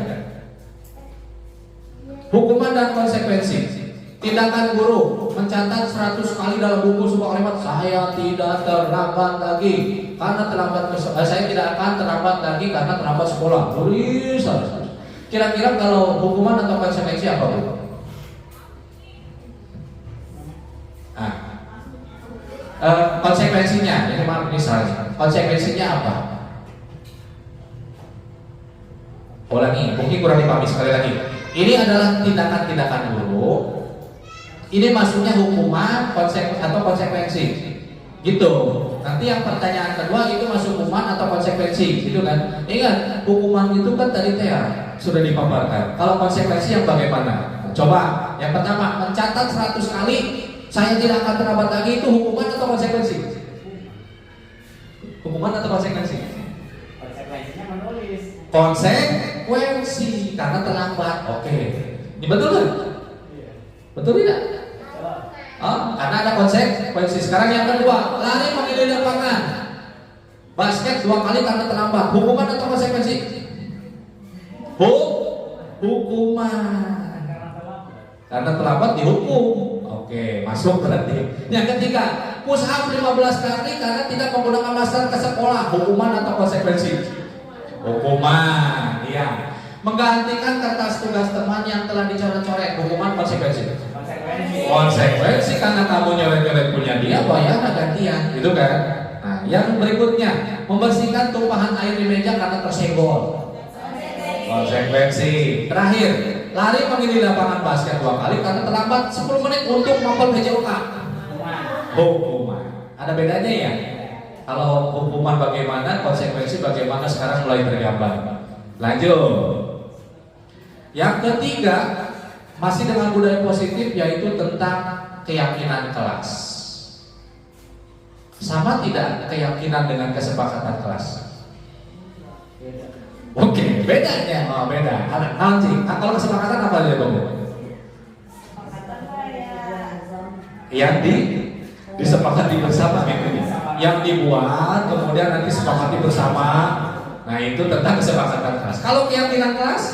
Hukuman dan konsekuensi. Tindakan guru mencatat 100 kali dalam buku sebuah kalimat, saya tidak terlambat lagi karena saya tidak akan terlambat lagi karena terlambat sekolah. Tulis. Kira-kira kalau hukuman atau konsekuensi apa Bu? Konsekuensinya, ini misalnya, konsekuensinya apa? Ulangi, mungkin kurang dipahami sekali lagi. Ini adalah tindakan-tindakan guru. Ini maksudnya hukuman atau konsekuensi, gitu. Nanti yang pertanyaan kedua itu masuk hukuman atau konsekuensi, gitu kan? Ingat, hukuman itu kan tadi sudah dipaparkan. Kalau konsekuensi yang bagaimana? Coba, yang pertama mencatat 100 kali saya tidak akan terlambat lagi, itu hukuman atau konsekuensi? Hukuman atau konsekuensi? Konsekuensinya menulis. Konsekuensi karena terlambat. Oke. Ini betul kan? Betul tidak? Karena ada konsekuensi. Sekarang yang kedua, lari mengelilingi lapangan. Basket 2 kali karena terlambat. Hukuman atau konsekuensi? Hukuman. Karena terlambat dihukum. Oke, masuk berarti. Yang ketiga, push up 15 kali karena tidak menggunakan masker ke sekolah. Hukuman atau konsekuensi? Hukuman. Iya. Menggantikan kertas tugas teman yang telah dicoret-coret. Hukuman konsekuensi? Konsekuensi karena kamu nyoret-nyoret punya dia, bayar gantian, gitu kan? Nah, yang berikutnya, membersihkan tumpahan air di meja karena tersenggol. Konsekuensi. Terakhir, lari mengelilingi lapangan basket 2 kali karena terlambat 10 menit untuk mapel PJOK. Hukuman. Ada bedanya ya? Kalau hukuman bagaimana, konsekuensi bagaimana, sekarang mulai tergambar. Lanjut. Yang ketiga, masih dengan budaya positif, yaitu tentang keyakinan kelas. Sama tidak keyakinan dengan kesepakatan kelas? Oke, bedanya. Beda. Nanti, kalau kesepakatan apa aja Bang? yang disepakati bersama gitu. Yang dibuat kemudian nanti sepakati bersama. Nah itu tentang kesepakatan kelas. Kalau keyakinan kelas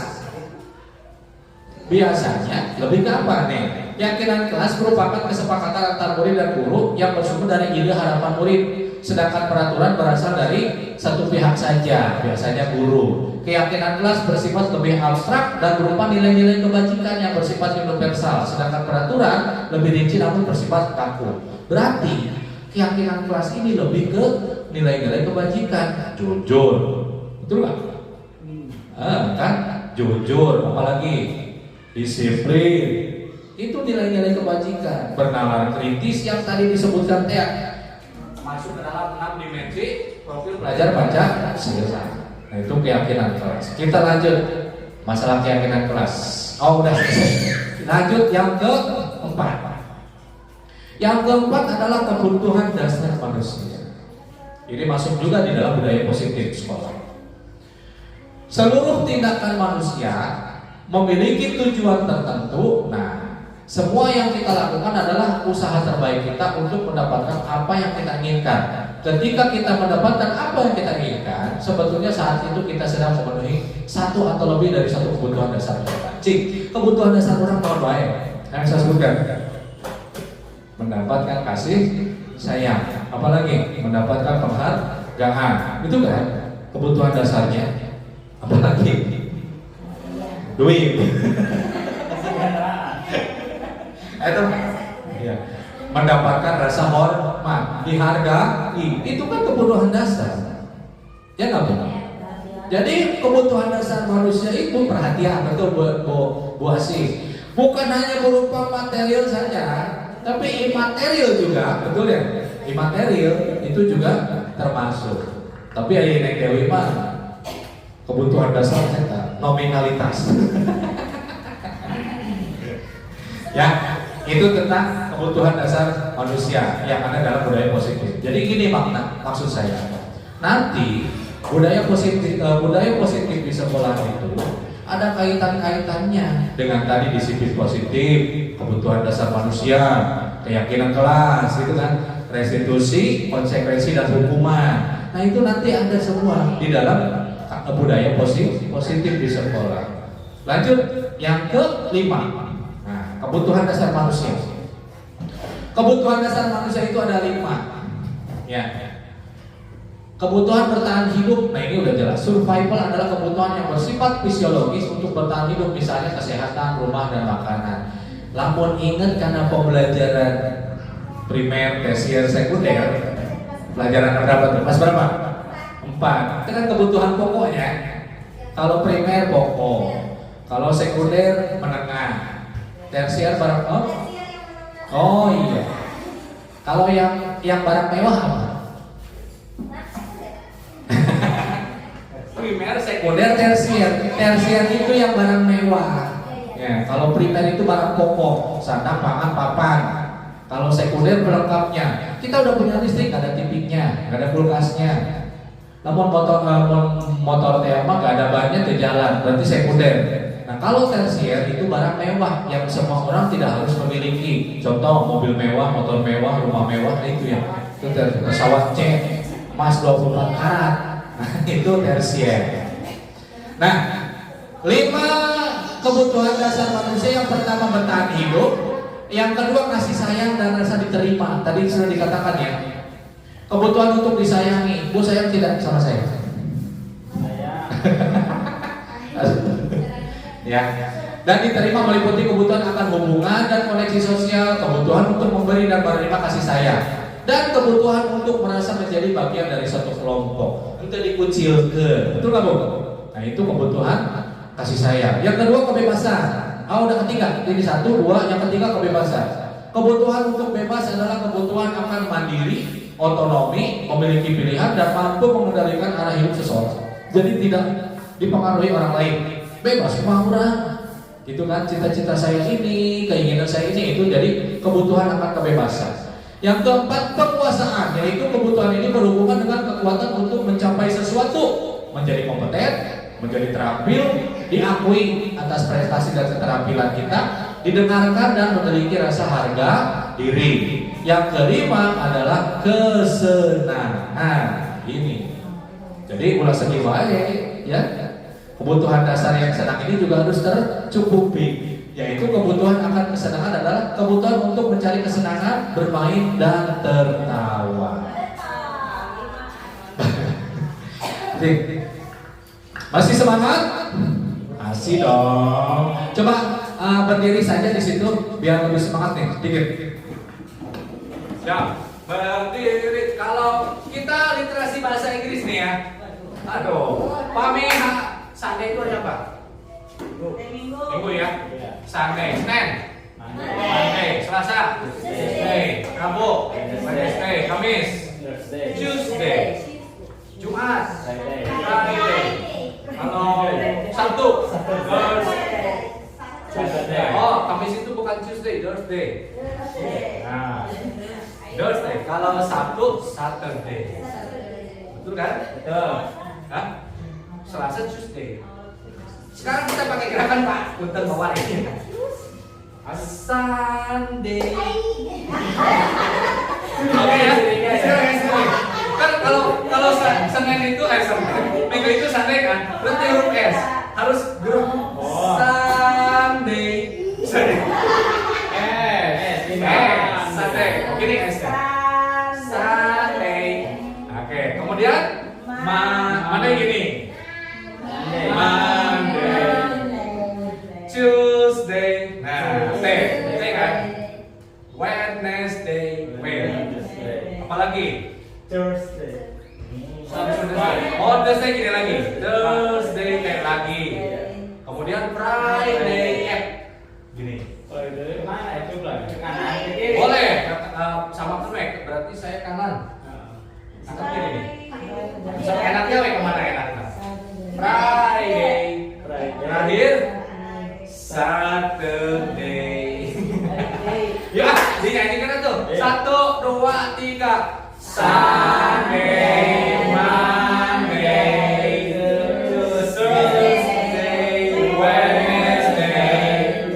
biasanya lebih ke apa nih? Keyakinan kelas merupakan kesepakatan antar murid dan guru yang bersumber dari ide harapan murid. Sedangkan peraturan berasal dari satu pihak saja, biasanya guru. Keyakinan kelas bersifat lebih abstrak dan berupa nilai-nilai kebajikan yang bersifat universal. Sedangkan peraturan lebih rinci namun bersifat kaku. Berarti keyakinan kelas ini lebih ke nilai-nilai kebajikan, jujur, betul nggak? Kan jujur, apalagi disiplin, itu nilai-nilai kebajikan. Bernalar kritis yang tadi disebutkan teh, masuk ke dalam 6 dimensi profil pelajar baca selesai. Nah itu keyakinan kelas. Kita lanjut masalah keyakinan kelas. Oh udah selesai. Lanjut yang keempat. Yang keempat adalah kebutuhan dasar manusia. Ini masuk juga di dalam budaya positif sekolah. Seluruh tindakan manusia memiliki tujuan tertentu. Nah, semua yang kita lakukan adalah usaha terbaik kita untuk mendapatkan apa yang kita inginkan. Ketika kita mendapatkan apa yang kita inginkan, sebetulnya saat itu kita sedang memenuhi satu atau lebih dari satu kebutuhan dasar kita. Kebutuhan dasar orang tahun baik yang saya sebutkan. Mendapatkan kasih sayang, apalagi mendapatkan penghargaan, itu kan kebutuhan dasarnya. Apalagi duit. Itu ya. Mendapatkan rasa hormat, dihargai, itu kan kebutuhan dasar. Ya nggak benar? Jadi kebutuhan dasar manusia itu perhatian, betul Bu Asih. Bukan hanya berupa material saja, tapi imaterial juga, betul ya? Imaterial itu juga termasuk. Tapi ayo naik dewi mah kebutuhan dasar kita nominalitas. Ya, itu tentang kebutuhan dasar manusia yang ada dalam budaya positif. Jadi gini maksud saya. Nanti budaya positif di sekolah itu ada kaitannya dengan tadi disiplin positif, kebutuhan dasar manusia, keyakinan kelas, gitu kan, restitusi, konsekuensi dan hukuman. Nah itu nanti ada semua di dalam budaya positif di sekolah. Lanjut yang kelima. Nah, kebutuhan dasar manusia. Kebutuhan dasar manusia itu ada 5. Ya. Kebutuhan bertahan hidup, nah ini udah jelas. Survival adalah kebutuhan yang bersifat fisiologis untuk bertahan hidup, misalnya kesehatan, rumah, dan makanan. Lamun ingat karena pembelajaran primer, tersier, sekunder, pelajaran berapa tuh? Kelas berapa? 4. Itu kan kebutuhan pokoknya. Kalau primer pokok, kalau sekunder menengah, tersier barang oh iya. Kalau yang barang mewah apa? Primer, sekunder, tersier. Tersier itu yang barang mewah. Ya, kalau primer itu barang pokok, sandang, pangan, papan. Kalau sekunder pelengkapnya. Kita udah punya listrik, gak ada tipiknya, gak ada kulkasnya. Namun motor mah gak ada bannya di jalan, berarti sekunder. Nah, kalau tersier itu barang mewah yang semua orang tidak harus memiliki. Contoh mobil mewah, motor mewah, rumah mewah, itu ya. Itu pesawat C, emas 24 karat. Nah, itu tersier. Nah, 5 kebutuhan dasar manusia. Yang pertama bertahan hidup, yang kedua kasih sayang dan rasa diterima. Tadi sudah dikatakan ya. Kebutuhan untuk disayangi. Bu sayang tidak sama saya? Ya. Dan diterima meliputi kebutuhan akan hubungan dan koneksi sosial, kebutuhan untuk memberi dan menerima kasih sayang, dan kebutuhan untuk merasa menjadi bagian dari suatu kelompok. Itu dikucilkan, betul nggak Bu? Nah itu kebutuhan kasih sayang. Yang kedua kebebasan. Udah ketiga, ini 1, 2. Yang ketiga kebebasan. Kebutuhan untuk bebas adalah kebutuhan akan mandiri, otonomi, memiliki pilihan dan mampu mengendalikan arah hidup seseorang. Jadi tidak dipengaruhi orang lain. Bebas kemauan. Itu kan cita-cita saya ini, keinginan saya ini, itu jadi kebutuhan akan kebebasan. Yang keempat kekuasaan, yaitu kebutuhan ini berhubungan dengan kekuatan untuk mencapai sesuatu, menjadi kompeten, menjadi terampil, diakui atas prestasi dan keterampilan kita, didengarkan dan memiliki rasa harga diri. Yang kelima adalah kesenangan. Ini. Jadi ulah sedih wae ya. Kebutuhan dasar yang senang ini juga harus tercukupi. Yaitu kebutuhan akan kesenangan adalah kebutuhan untuk mencari kesenangan, bermain dan tertawa. Masih semangat? Masih dong. Coba berdiri saja di situ biar lebih semangat nih, dikit. Ya, berdiri. Kalau kita literasi bahasa Inggris nih ya. Aduh, Pami Sunday itu ada apa? Minggu ya. Sunday, Senin, Monday, Selasa, Tuesday, Rabu, Wednesday, Kamis, Tuesday, Jumat, Friday. Kalau Sabtu, Thursday. Oh, Kamis itu bukan Tuesday, Thursday. Nah, Thursday. Kalau Sabtu, Saturday. Betul kan? Betul. Hah? Selasa, Tuesday. Sekarang kita pakai gerakan Pak untuk bawah ini. Sunday. Oke ya. Sekarang. Kan kalau Senin itu Minggu itu Sunday kan. Berarti huruf S. Harus huruf Sunday. Sunday. Sunday. Gini S kan. Sunday. Oke. Kemudian Monday gini. Tuesday, nah, T kan? Wednesday, apalagi? Thursday. Oh, Thursday gini lagi. Thursday kayak lagi. Kemudian Friday, gini. Boleh, sama kemek. Berarti saya kanan. Angkat kiri nih. Enaknya kemana enaknya? Friday. Terakhir Saturday. Ya, dinyanyikan tuh. 1, 2, 3. Sunday, Monday, Tuesday, Wednesday,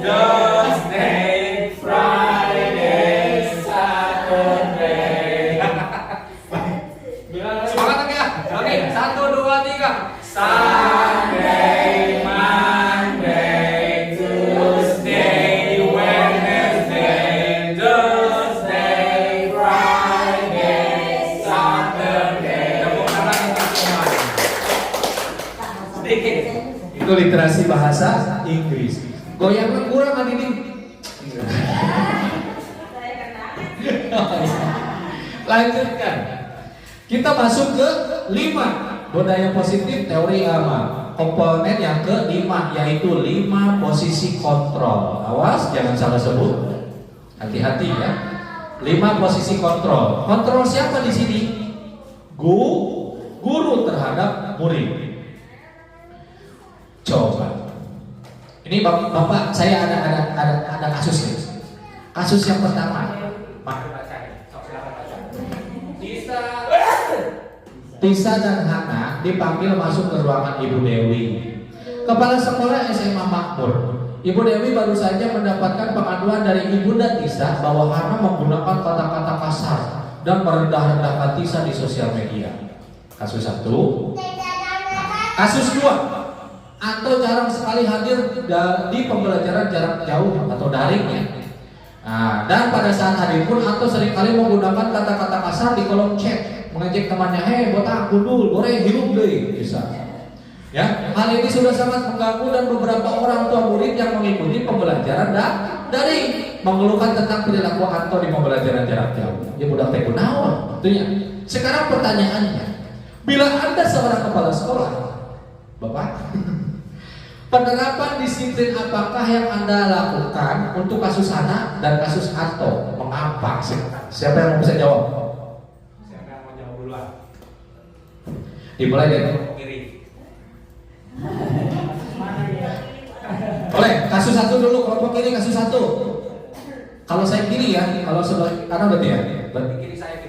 Thursday, Friday, Saturday. Semangat ya. Oke, 1, 2, 3. Sunday, Monday, Tuesday, Wednesday, Thursday, Friday, Saturday. Tepuk tangan untuk semua. Sedikit. Itu literasi bahasa Inggris. Goyangan kurang kan ini? Lanjutkan. Kita masuk ke 5. Budaya positif teori agama. Komponen yang ke-5 yaitu 5 posisi kontrol. Awas jangan salah sebut. Hati-hati ya. 5 posisi kontrol. Kontrol siapa di sini? Guru terhadap murid. Coba. Ini Bapak saya ada kasus nih. Kasus yang pertama. Mari baca. Tisa dan Hana dipanggil masuk ke ruangan Ibu Dewi. Kepala sekolah SMA Makmur. Ibu Dewi baru saja mendapatkan pengaduan dari Ibunda Tisa bahwa Hana menggunakan kata-kata kasar dan merendah-rendahkan Tisa di sosial media. Kasus 1. Kasus 2. Atau jarang sekali hadir di pembelajaran jarak jauh atau daring ya. Nah, dan pada saat hadir pun atau seringkali menggunakan kata-kata kasar di kolom chat, mengejek temannya, hei botak kudul, goreng hidup deh, bisa. Ya, hal ini sudah sangat mengganggu dan beberapa orang tua murid yang mengikuti pembelajaran daring mengeluhkan tentang perilaku Anto di pembelajaran jarak jauh. Ya budak teh kunaon, tentunya. Sekarang pertanyaannya, bila Anda seorang kepala sekolah, Bapak, penerapan disiplin apakah yang Anda lakukan untuk kasus Hana dan kasus Anto? Mengapa? Siapa yang mau bisa jawab? Siapa yang mau jawab duluan? Dimulai dari kiri. Boleh, kasus 1 dulu, kelompok kiri kasus 1. Kalau saya kiri ya, kalau sebelah kanan berarti ya? Berarti kiri saya.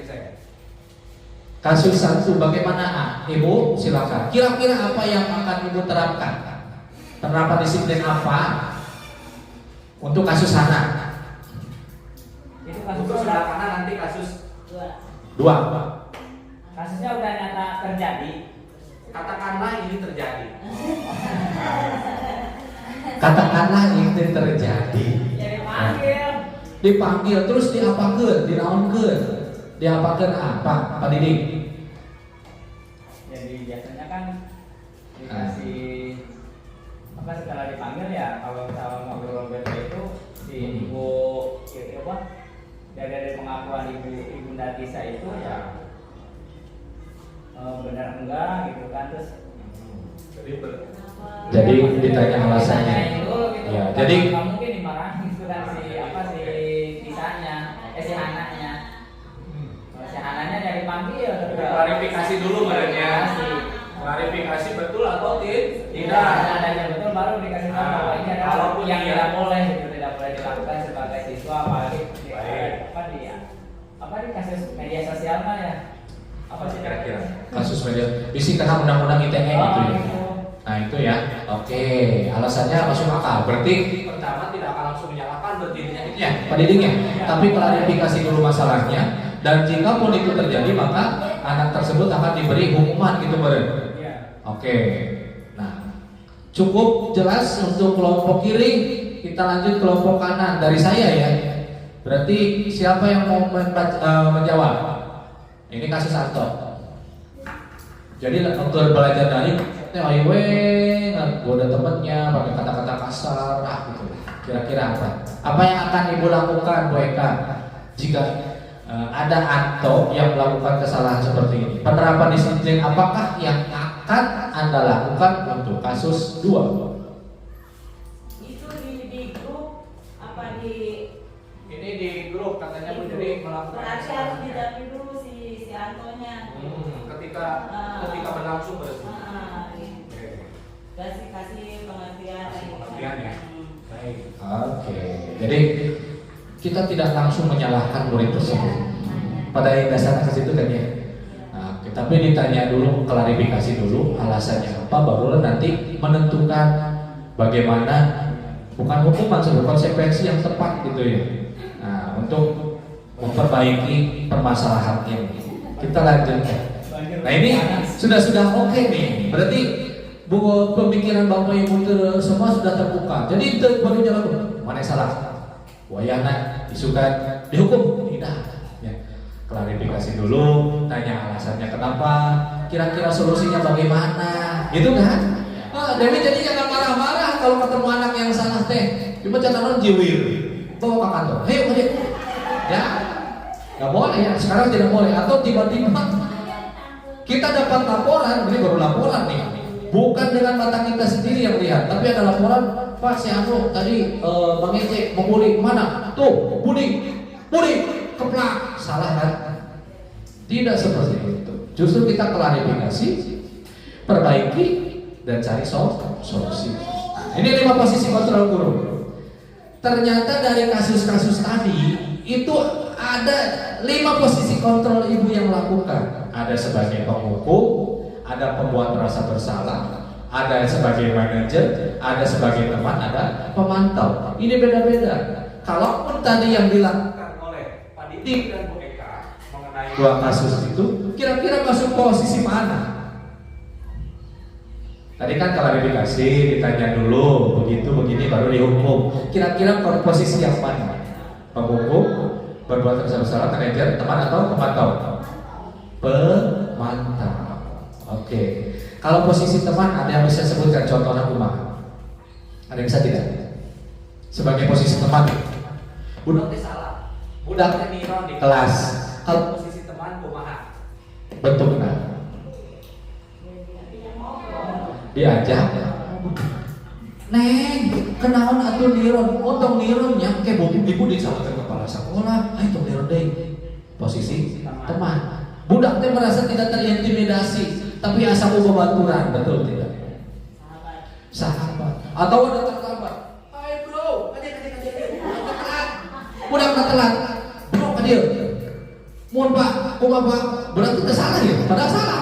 Kasus 1 bagaimana? Ibu silakan. Kira-kira apa yang akan Ibu terapkan? Penerapan disiplin apa untuk kasus Hana? Untuk sebelah kanan nanti kasus Dua. kasusnya udah nyata terjadi. Katakanlah ini terjadi. Katakanlah itu terjadi. Jadi panggil. Dipanggil terus diapakeun, dinaonkeun. Diapakeun apa? Pak Didik? Jadi biasanya kan dikasih apa setelah dipanggil ya kalau misalnya ngobrol berdua itu si ibu apa dari pengakuan ibu Natisa itu ya benar enggak gitu kan terus jadi ditanya alasannya. ditanyain dulu gitu. Ya, Kan jadi nggak mungkin dimarahin gitu kan si kisahnya si anaknya. Kalau si anaknya dari panggil Klarifikasi dulu badannya. Klarifikasi betul atau tidak. Adanya betul baru dikasih tahu bahwa ini adalah Kalaupun yang iya. tidak boleh gitu tidak boleh dilakukan sebagai siswa apalagi Baik. apa di kasus media sosial mah ya Apa sih kira-kira? kasus media bisi karena undang-undang ITE gitu ya. gitu. Nah itu ya. Oke, alasannya masuk akal. Berarti Pertama tidak akan langsung menyalahkan berdirinya itu ya, Pak Didingnya. Tapi klarifikasi dulu masalahnya dan jika pun itu terjadi maka anak tersebut akan diberi hukuman gitu beren. Iya. Oke. Nah, cukup jelas untuk kelompok kiri. Kita lanjut kelompok kanan dari saya ya. Berarti siapa yang mau menjawab? Ini kasus Anto. Jadi untuk belajar dari ayo goda temennya pakai kata-kata kasar gitu. Kira-kira apa? Apa yang akan ibu lakukan Bu Eka jika ada Anto yang melakukan kesalahan seperti ini? Penerapan disiplin apakah yang akan Anda lakukan untuk kasus 2? Itu di grup apa di Ini di grup katanya Bu jadi melakukan berarti harus kesalahan. didampingi dulu si Antonya. Ketika berlangsung berarti. Gitu. Kasih pengertian. Kasih pengertian ya. Baik. Oke. Jadi kita tidak langsung menyalahkan murid tersebut. Pada dasarnya ke situ kan ya. Nah, tapi ditanya dulu, klarifikasi dulu alasannya apa, baru nanti menentukan bagaimana bukan hukuman sebagai konsekuensi yang tepat gitu ya. Nah, untuk memperbaiki permasalahan ini. Kita lanjut. Nah ini sudah oke nih. Berarti pemikiran Bapak Ibu semua sudah terbuka. Jadi itu baru jalan mana yang salah? Wayana isukan dihukum tidak. Ya. Klarifikasi dulu, tanya alasannya kenapa, kira-kira solusinya bagaimana, gitu kan? Dewi jadi jangan marah-marah kalau ketemu anak yang salah teh. Cuma jangan jiwir. Bawa ke kantor. Ayo adik. Ya. Gak boleh ya. Sekarang tidak boleh. Atau tiba-tiba kita dapat laporan, ini baru laporan nih. Bukan dengan mata kita sendiri yang lihat, tapi ada laporan, Pak si Anu tadi Bang Ece membuli mana? Tuh, Budi, keplak, salah kan? Tidak seperti itu. Justru kita klarifikasi, perbaiki, dan cari solusi. Ini 5 posisi kontrol guru. Ternyata dari kasus-kasus tadi itu ada 5 posisi kontrol ibu yang lakukan. Ada sebagai penghukum, ada pembuat merasa bersalah, ada sebagai manajer, ada sebagai teman, ada pemantau. Ini beda-beda. Kalaupun tadi yang dilakukan Oleh Pak Didik dan Bu Eka mengenai 2 kasus itu, kira-kira masuk posisi mana? Tadi kan klarifikasi, ditanya dulu, begitu begini baru dihukum. Kira-kira posisi yang mana? Penghukum, berbuat bersalah, manajer, teman atau pemantau? Pemantau. Oke. Kalau posisi teman ada yang bisa sebutkan contohnya kumaha? Ada yang bisa tidak? Sebagai posisi teman. budak teh salah. Budak teh niron di Kelas. Kalau posisi teman kumaha? Bentuk nah. Diajak. Neng, kenaon atuh niron? Untung nironnya ke ibu disampaikan kepala sekolah. Ayo tuh niron deh. Posisi teman. Budak teh merasa tidak terintimidasi, tapi asa boga baturan, betul tidak? Sahabat. Atau ada terlambat. Hai bro, adik. Budak telat. Bro, adil. Mohon Pak, kumaha Pak? Berarti itu salah ya? Padahal salah.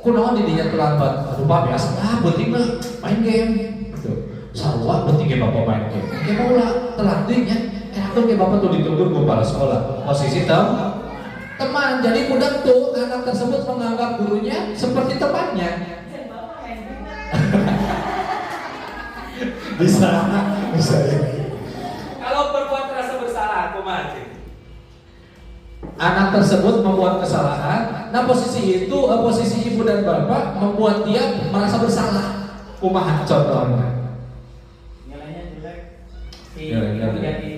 Kunaon di dinya terlambat. Aduh Pak biasa, penting mah main game. Gitu. Sarua penting bapak main game. Kayak mau lah telat deui nya. tuh ke bapak tuh ditutur kepala sekolah. Posisi teman. Jadi budak tuh anak tersebut menganggap gurunya seperti temannya. Bapak main juga. Bisa ya. Kalau berbuat rasa bersalah, aku mati. Anak tersebut membuat kesalahan. Nah posisi itu, posisi ibu dan bapak membuat dia merasa bersalah. Kumaha contohnya? Nilainya jelek. Si Nilainya ibu jelek. jadi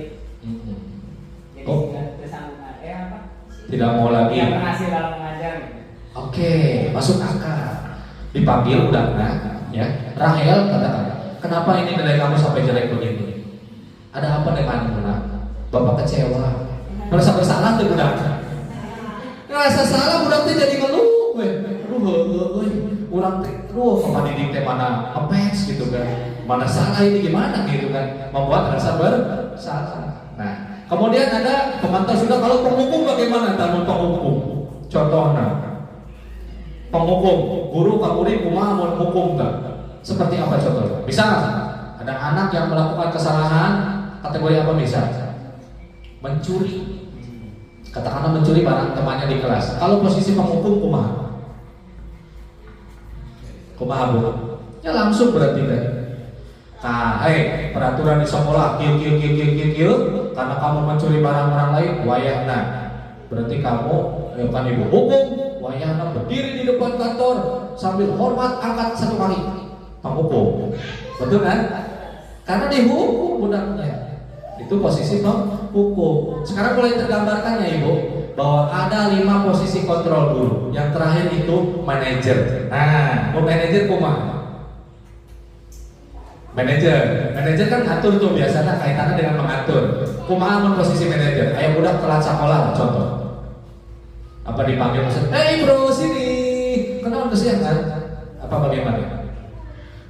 Oh. nggak tersanggup apa? Tidak mau lagi. Yang berhasil dalam mengajar. Gitu. Oke, masuk akal. Dipanggil udah ya. Rahel katakan, kenapa ini nilai kamu sampai jelek begini? Ada apa denganmu nak? Bapak kecewa. Merasa bersalah tuh budak. Ngerasa salah budak tuh jadi ngeluh. Urang teh, sama didik teh mana apes gitu kan. Mana salah ini gimana gitu kan. Membuat rasa bersalah. Nah, kemudian ada pemantau sudah. Kalau penghukum bagaimana? Tamu penghukum. Contohnya, penghukum, guru murid kumaha mun hukum tak? Seperti apa contohnya? Bisa ada anak yang melakukan kesalahan, kategori apa bisa? Mencuri. Katakanlah mencuri barang temannya di kelas. Kalau posisi penghukum kumaha? Kumaha Bu? Ya langsung berarti kan. Nah, peraturan di sekolah kieu karena kamu mencuri barang orang lain, wayahna. Berarti kamu bukan ibu hukum, wayahna berdiri di depan kantor sambil hormat angkat satu kali. Penghukum. Betul kan? Karena dihukum budaknya. Itu posisi penghukum. Sekarang mulai tergambarkan ya Ibu bahwa ada 5 posisi kontrol guru. Yang terakhir itu manajer. Nah, manajer kumaha? Manajer kan ngatur tuh biasanya kaitannya dengan mengatur. Kumaha mun posisi manajer? Ayo budak telat sekolah contoh. Apa dipanggil maksud? Bro sini. Kenapa kesiangan? Apa bagaimana?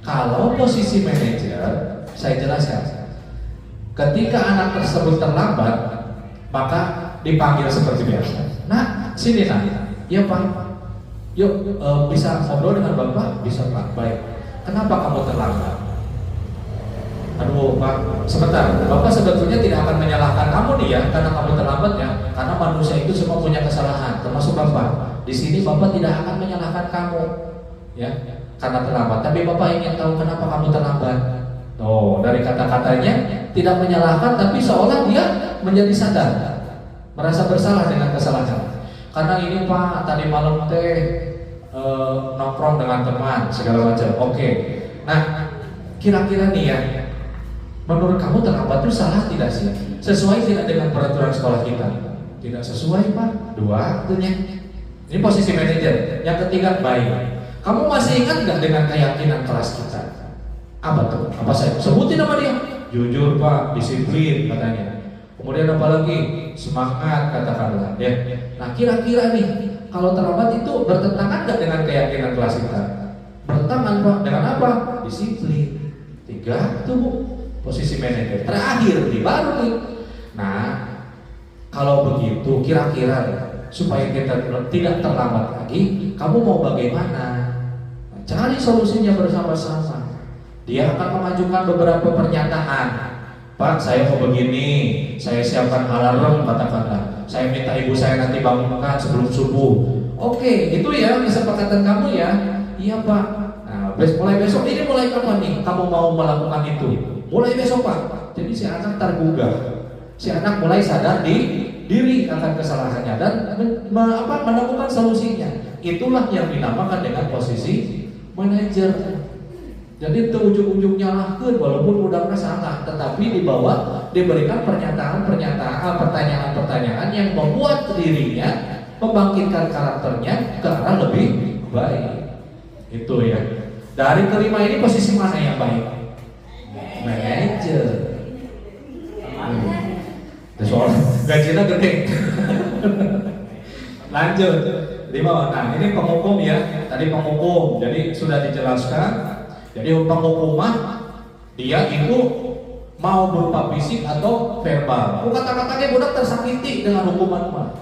Kalau posisi manajer, saya jelaskan. Ketika anak tersebut terlambat, maka dipanggil seperti biasa. Nah, sini nak. Ya Pak. Yuk bisa ngobrol dengan Bapak? Bisa Pak. Baik. Kenapa kamu terlambat? Aduh Pak, sebentar. Bapak sebetulnya tidak akan menyalahkan kamu nih ya karena kamu terlambat ya. Karena manusia itu semua punya kesalahan, termasuk Bapak. Di sini Bapak tidak akan menyalahkan kamu, ya, karena terlambat. Tapi Bapak ingin tahu kenapa kamu terlambat. Oh, dari kata-katanya tidak menyalahkan, tapi seolah dia menjadi sadar, merasa bersalah dengan kesalahan. Karena ini Pak, tadi malam teh nongkrong dengan teman segala macam. Oke. Nah, kira-kira nih ya, menurut kamu terlambat itu salah tidak sih? Sesuai tidak dengan peraturan sekolah kita? Tidak sesuai Pak. 2 artinya. Ini posisi manajer. Yang ketiga baik. Kamu masih ingat nggak dengan keyakinan kelas kita? Apa tuh? Apa saya sebutin nama dia? Jujur Pak, disiplin katanya. Kemudian apa lagi? Semangat katakanlah. Ya. Nah kira-kira nih, kalau terlambat itu bertentangan nggak dengan keyakinan kelas kita? Bertentangan Pak. Dengan apa? Disiplin. 3 tuh Bu. Posisi manajer. Terakhir nih baru nih. Nah, kalau begitu kira-kira supaya kita tidak terlambat lagi, kamu mau bagaimana? Nah, cari solusinya bersama-sama. Dia akan mengajukan beberapa pernyataan. Pak, saya mau begini, saya siapkan alarm katakanlah. Saya minta ibu saya nanti bangunkan sebelum subuh. Oke, itu ya kesepakatan kamu ya. Iya Pak. Nah, mulai besok ini mulai kapan nih kamu mau melakukan itu? Mulai besok Pak. Jadi si anak tergugah. Si anak mulai sadar diri akan kesalahannya dan menemukan solusinya. Itulah yang dinamakan dengan posisi manajer. Jadi itu ujung-ujungnya lahir walaupun udah salah, tetapi diberikan pertanyaan-pertanyaan yang membuat dirinya membangkitkan karakternya ke arah lebih baik. Itu ya. Dari kelima ini posisi mana yang baik? Manajer. Soalnya gajinya gede. Lanjut. 5. Nah ini penghukum ya. Tadi penghukum. Jadi sudah dijelaskan. Jadi penghukuman dia itu mau berupa fisik atau verbal. Kata-katanya budak tersakiti dengan hukuman mah.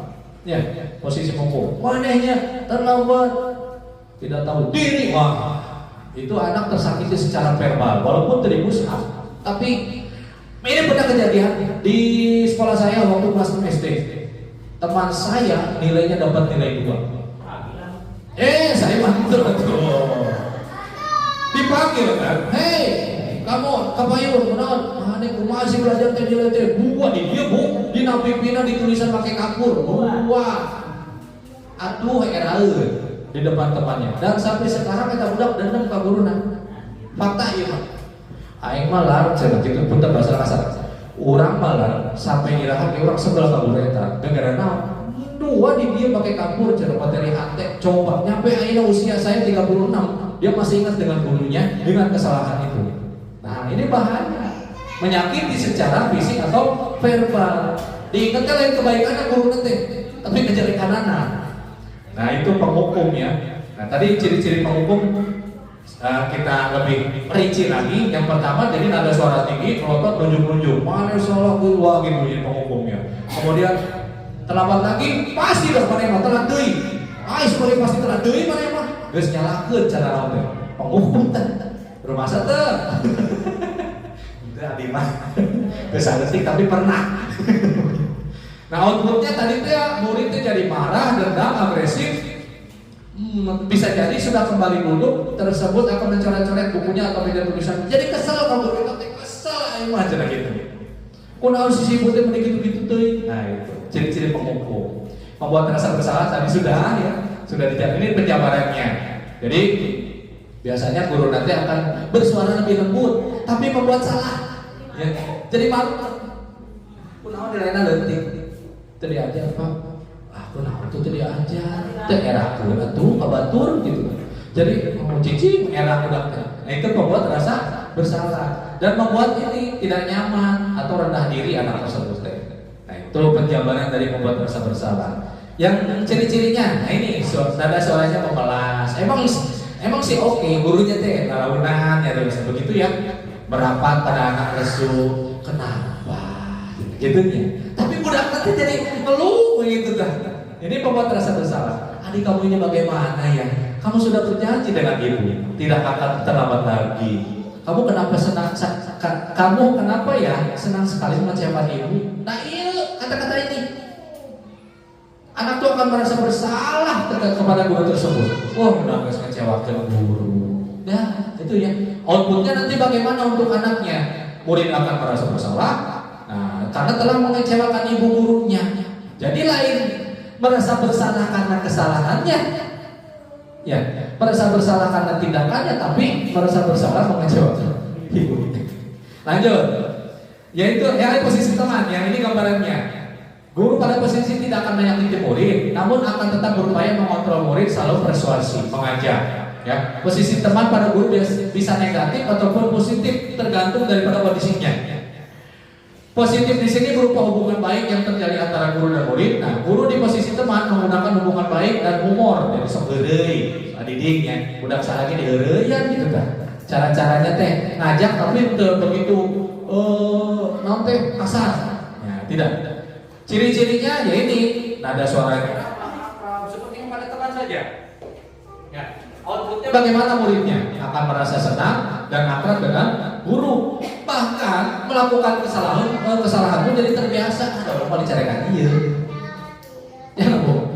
Ya, posisi penghukum. Manehnya terlambat, tidak tahu diri. Wah, itu anak tersakiti secara verbal walaupun terimus tapi Ini pernah kejadian di sekolah saya waktu kelas 6 SD. Teman saya nilainya dapat nilai 2. Saya mantul tuh. Dipanggil kan, hei, kamu kapayun, mana aku masih belajar nilai teh 2 nih dia bu, di napipina ditulisan pakai kapur, 2. Atuh eraeun di depan temannya. Dan sampai sekarang kita budak dendam ka guruna. Fakta ieu mah. Aing mah lar cenah kitu punten bahasa kasar. Urang mah lar sampai iraha ge urang sebelah ka guru eta. Gara-gara naon? 2 di dia pakai kapur cenah materi hate. Coba nyampe ayeuna usia saya 36, dia masih ingat dengan gurunya dengan kesalahan itu. Nah, ini bahaya. Menyakiti secara fisik atau verbal. Diingatkan lain kebaikan guru nanti, tapi kejelekanana. Nah, itu penghukum ya. Nah, tadi ciri-ciri penghukum kita lebih rinci lagi. Yang pertama, jadi nada suara tinggi, melotot, nunjuk-nunjuk. Mana salah gua gitu jadi penghukumnya. Kemudian terlambat lagi, pasti dah mana yang telat deui. Sebagai pasti telat deui mana mah. Geus nyalakeun cara naon teh. Penghukum teh. Rumah teh. Itu adi mah. Geus saeutik tapi pernah. Nah, outputnya tadi teh muridnya jadi marah, dendam, agresif. Bisa jadi sudah kembali duduk tersebut akan mencoret-coret bukunya atau meja tulisan. Jadi kesel kamu kita kesel aing mah cenah gitu. Kunaon sisi putih mending gitu-gitu teuing. Nah, itu ciri-ciri penghukum. Membuat rasa bersalah tadi sudah ya, sudah dijawab. Ini penjabarannya. Jadi biasanya guru nanti akan bersuara lebih lembut, tapi membuat salah. Ya. Jadi malu. Kunaon dilaina leutik. Teu diajar Pak. Kunaon tuh teu diajar. Teu erakeun atuh kabatur gitu. Jadi cicing era budak teh. Nah, itu membuat rasa bersalah dan membuat ini tidak nyaman atau rendah diri anak tersebut. Nah, itu penjabaran dari membuat rasa bersalah. Yang ciri-cirinya, nah ini nada suaranya memelas. Emang sih oke, gurunya teh nalaunan ya terus begitu ya. Merapat pada anak lesu. Kenapa? Gitunya. Tapi budak nanti jadi ngeluh gitu dah. Ini membuat rasa bersalah. Adik kamu ini bagaimana ya? Kamu sudah berjanji dengan ibu, tidak akan terlambat lagi. Kamu kenapa senang? Kamu kenapa ya senang sekali mengecewakan ibu? Nah iya kata-kata ini. Anak tuh akan merasa bersalah kepada guru tersebut. Wah, udah nggak mengecewakan guru. Nah, itu ya. Outputnya nanti bagaimana untuk anaknya? Murid akan merasa bersalah. Nah, karena telah mengecewakan ibu gurunya. Jadi lain merasa bersalah karena kesalahannya. Ya, merasa bersalah karena tindakannya, tapi merasa bersalah mengecewakan ibu. Lanjut. Yaitu posisi teman. Yang ini gambarannya. Guru pada posisi tidak akan menyakiti murid, namun akan tetap berupaya mengontrol murid, selalu persuasi, mengajak. Ya, posisi teman pada guru bisa negatif ataupun positif, tergantung daripada kondisinya. Positif di sini berupa hubungan baik yang terjadi antara guru dan murid. Nah, guru di posisi teman menggunakan hubungan baik dan humor, jadi sok geureuy, adidingnya, budak salagi diheureuyan gitu kan. Cara-caranya teh ngajak tapi begitu naon teh kasar. Ya, tidak. Ciri-cirinya ya ini, nada suaranya seperti yang pada teman saja. Ya, outputnya bagaimana muridnya? Akan merasa senang dan akrab dengan guru. Bahkan melakukan kesalahan pun jadi terbiasa. Ada orang mau dicarekan dia. Ya Bu,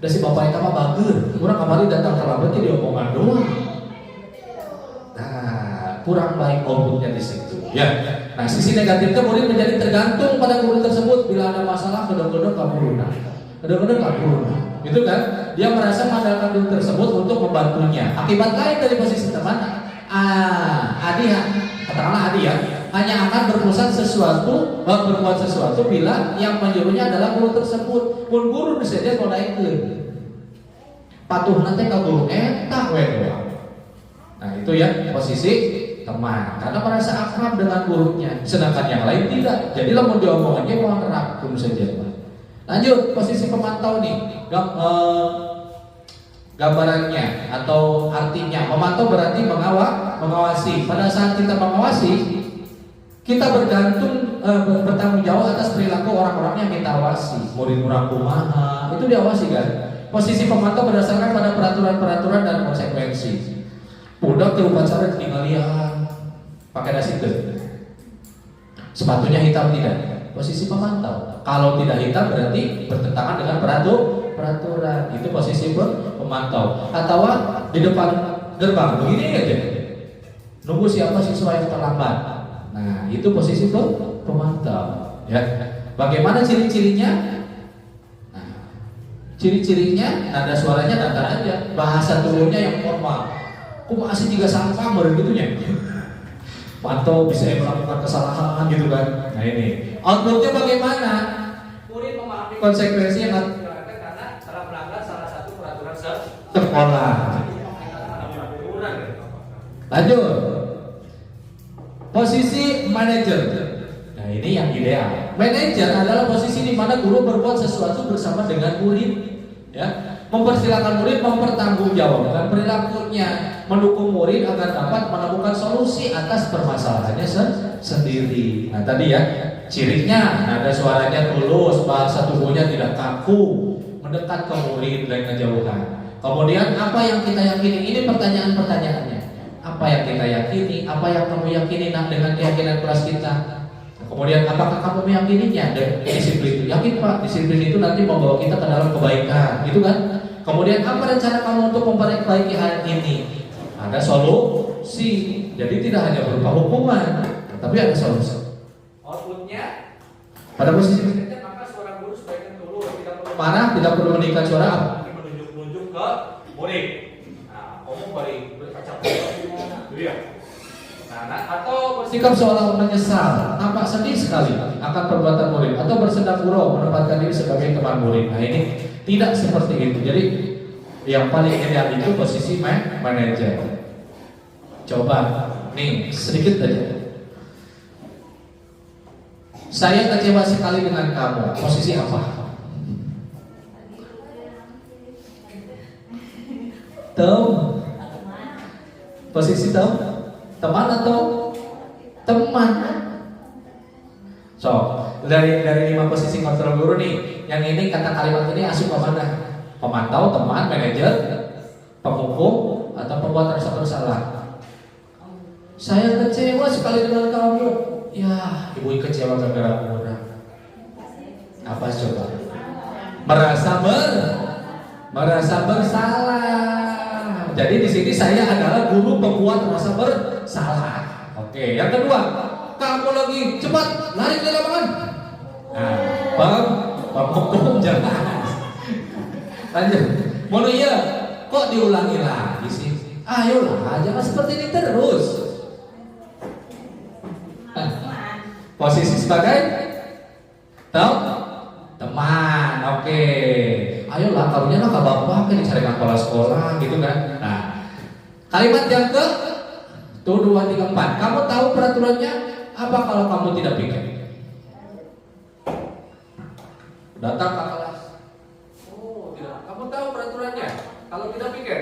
udah si bapak itu mah bager. Kurang kemarin datang terlambat jadi omongan doang. Nah, kurang baik outputnya di situ. Ya. Nah, sisi negatifnya murid menjadi tergantung pada guru tersebut. Bila ada masalah, kedok-kedok ke guruna. Kedok-kedok ke guruna. Itu kan? Dia merasa mengandalkan guru tersebut untuk membantunya. Akibat lain dari posisi teman, Adi, katakanlah Adi ya, hanya akan berbuat sesuatu bila yang menyuruhnya adalah guru tersebut. Pun guru bisa mau naikkeun. Patuh nanti ke guru eta we. Nah, itu ya posisi teman, karena merasa akrab dengan gurunya, sedangkan yang lain tidak. Jadi lamun diomongannya mau nerap pun saja. Lanjut, posisi pemantau nih, gambarannya atau artinya. Memantau berarti mengawasi. Pada saat kita mengawasi, kita bertanggung jawab atas perilaku orang-orang yang kita awasi. Murid kurang kumaha, itu diawasi kan. Posisi pemantau berdasarkan pada peraturan-peraturan dan konsekuensi. Budak ke upacara tinggal lihat pakai nasi tuh. Sepatunya hitam tidak? Posisi pemantau. Kalau tidak hitam berarti bertentangan dengan peraturan. Itu posisi pemantau. Atau di depan gerbang begini aja. Nunggu siapa siswa yang terlambat. Nah, itu posisi pemantau. Ya. Bagaimana ciri-cirinya? Nah, ciri-cirinya nada suaranya datar aja, bahasa tubuhnya yang formal. Kok masih tiga sampah begitunya? Pantau bisa melakukan kesalahan gitu kan. Nah ini outputnya bagaimana? Murid memahami konsekuensi yang harus dijalankan karena telah melanggar salah satu peraturan sekolah. Lanjut. Posisi manajer. Nah ini yang ideal. Manajer adalah posisi di mana guru berbuat sesuatu bersama dengan murid, ya, mempersilahkan murid mempertanggungjawabkan perilakunya, mendukung murid agar dapat menemukan solusi atas permasalahannya sendiri. Nah tadi ya, cirinya nada suaranya tulus, bahasa tubuhnya tidak kaku, mendekat ke murid dan kejauhan. Kemudian apa yang kita yakini? Ini pertanyaan-pertanyaannya. Apa yang kita yakini? Apa yang kamu yakini dengan keyakinan kelas kita? Kemudian apakah kamu meyakininya? Disiplin itu, yakin Pak, disiplin itu nanti membawa kita ke dalam kebaikan, gitu kan? Kemudian apa rencana kamu untuk memperbaiki hal ini? Ada solusi. Jadi tidak hanya berupa hukuman, tapi ada solusi. Outputnya pada posisi berikutnya, maka suara guru sebaiknya turun, tidak perlu marah, tidak perlu meningkat suara, menunjuk-nunjuk ke murid. Nah, kamu beri berkaca ya. Nah, atau bersikap seolah menyesal, nampak sedih sekali akan perbuatan murid, atau bersedang gurau menempatkan diri sebagai teman murid. Nah ini tidak seperti itu. Jadi yang paling ideal itu posisi manajer. Coba nih sedikit aja. Saya kecewa sekali dengan kamu. Posisi apa? Posisi teman atau teman? So, dari 5 posisi kontrol guru nih, yang ini kata kalimat ini asup ke mana? Pemantau, teman, manajer, penghukum, atau pembuat rasa bersalah? Saya kecewa sekali dengan kamu. Ya, ibu kecewa gara-gara orang. Apa coba? Merasa bersalah. Jadi di sini saya adalah guru pembuat rasa bersalah. Oke, yang kedua, kamu lagi cepat lari ke lapangan. Nah, penghukum jangan. Lanjut. Mau iya, kok diulangi lagi sih? Ayolah, jangan seperti ini terus. Posisi sebagai teman. Oke. Ayolah, karunya lah bapak kan dicari kepala sekolah gitu kan. Nah, kalimat yang ke 1, 2, 3, 4. Kamu tahu peraturannya? Apa kalau kamu tidak pikir? Datang ke kelas. Oh, tidak. Kamu tahu peraturannya? Kalau tidak pikir?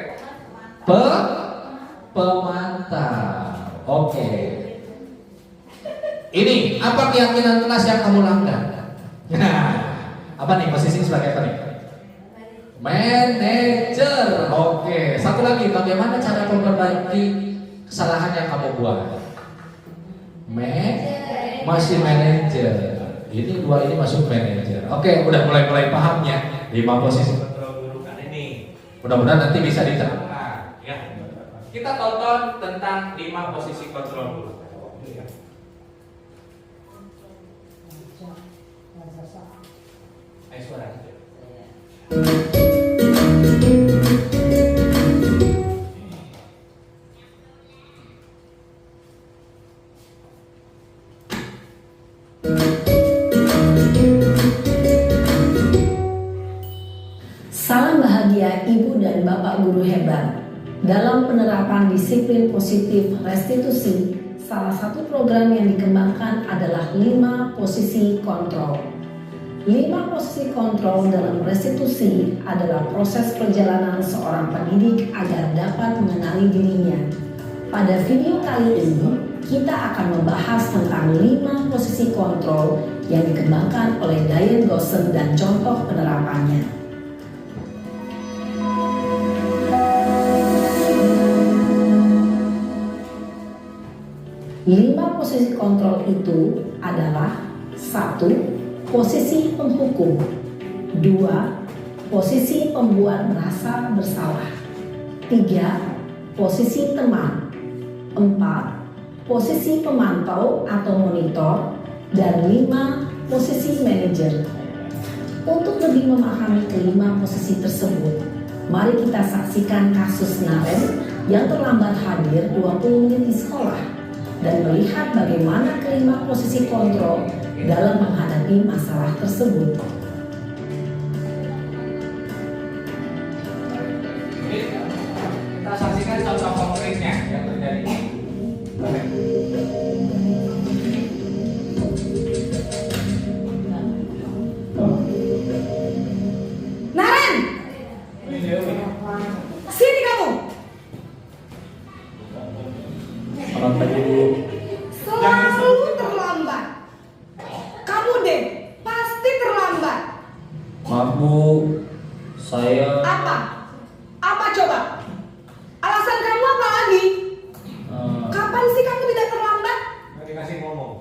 Pemantau. Oke. Ini apa keyakinan kelas yang kamu langgar? Nah, apa nih posisi sebagai apa nih? Manajer. Oke. Satu lagi, bagaimana cara memperbaiki kesalahan yang kamu buat? Masih manajer. Ini 2 ini masuk manajer. Oke, udah mulai pahamnya 5 posisi kontrol guru kan ini. Mudah-mudahan nanti bisa diterangkan ya. Kita tonton tentang 5 posisi kontrol guru. Suara gitu. Salam bahagia Ibu dan Bapak guru hebat. Dalam penerapan disiplin positif restitusi, salah satu program yang dikembangkan adalah 5 posisi kontrol. 5 posisi kontrol dalam restitusi adalah proses perjalanan seorang pendidik agar dapat mengenali dirinya. Pada video kali ini, kita akan membahas tentang 5 posisi kontrol yang dikembangkan oleh Diane Goshen dan contoh penerapannya. Lima posisi kontrol itu adalah 1. Posisi penghukum, 2. Posisi pembuat merasa bersalah, 3. Posisi teman, 4. Posisi pemantau atau monitor, dan 5. Posisi manajer. Untuk lebih memahami kelima posisi tersebut, mari kita saksikan kasus Naren yang terlambat hadir 20 menit di sekolah dan melihat bagaimana kelima posisi kontrol dalam menghadapi masalah tersebut. Kita saksikan contoh konkretnya yang terjadi. Naren, sini kamu. Selamat pagi Bu. Selalu terlambat. Kamu deh, pasti terlambat. Maaf Bu, saya Apa? Apa coba? Alasan kamu apa lagi? Kapan sih kamu tidak terlambat? Nggak dikasih ngomong.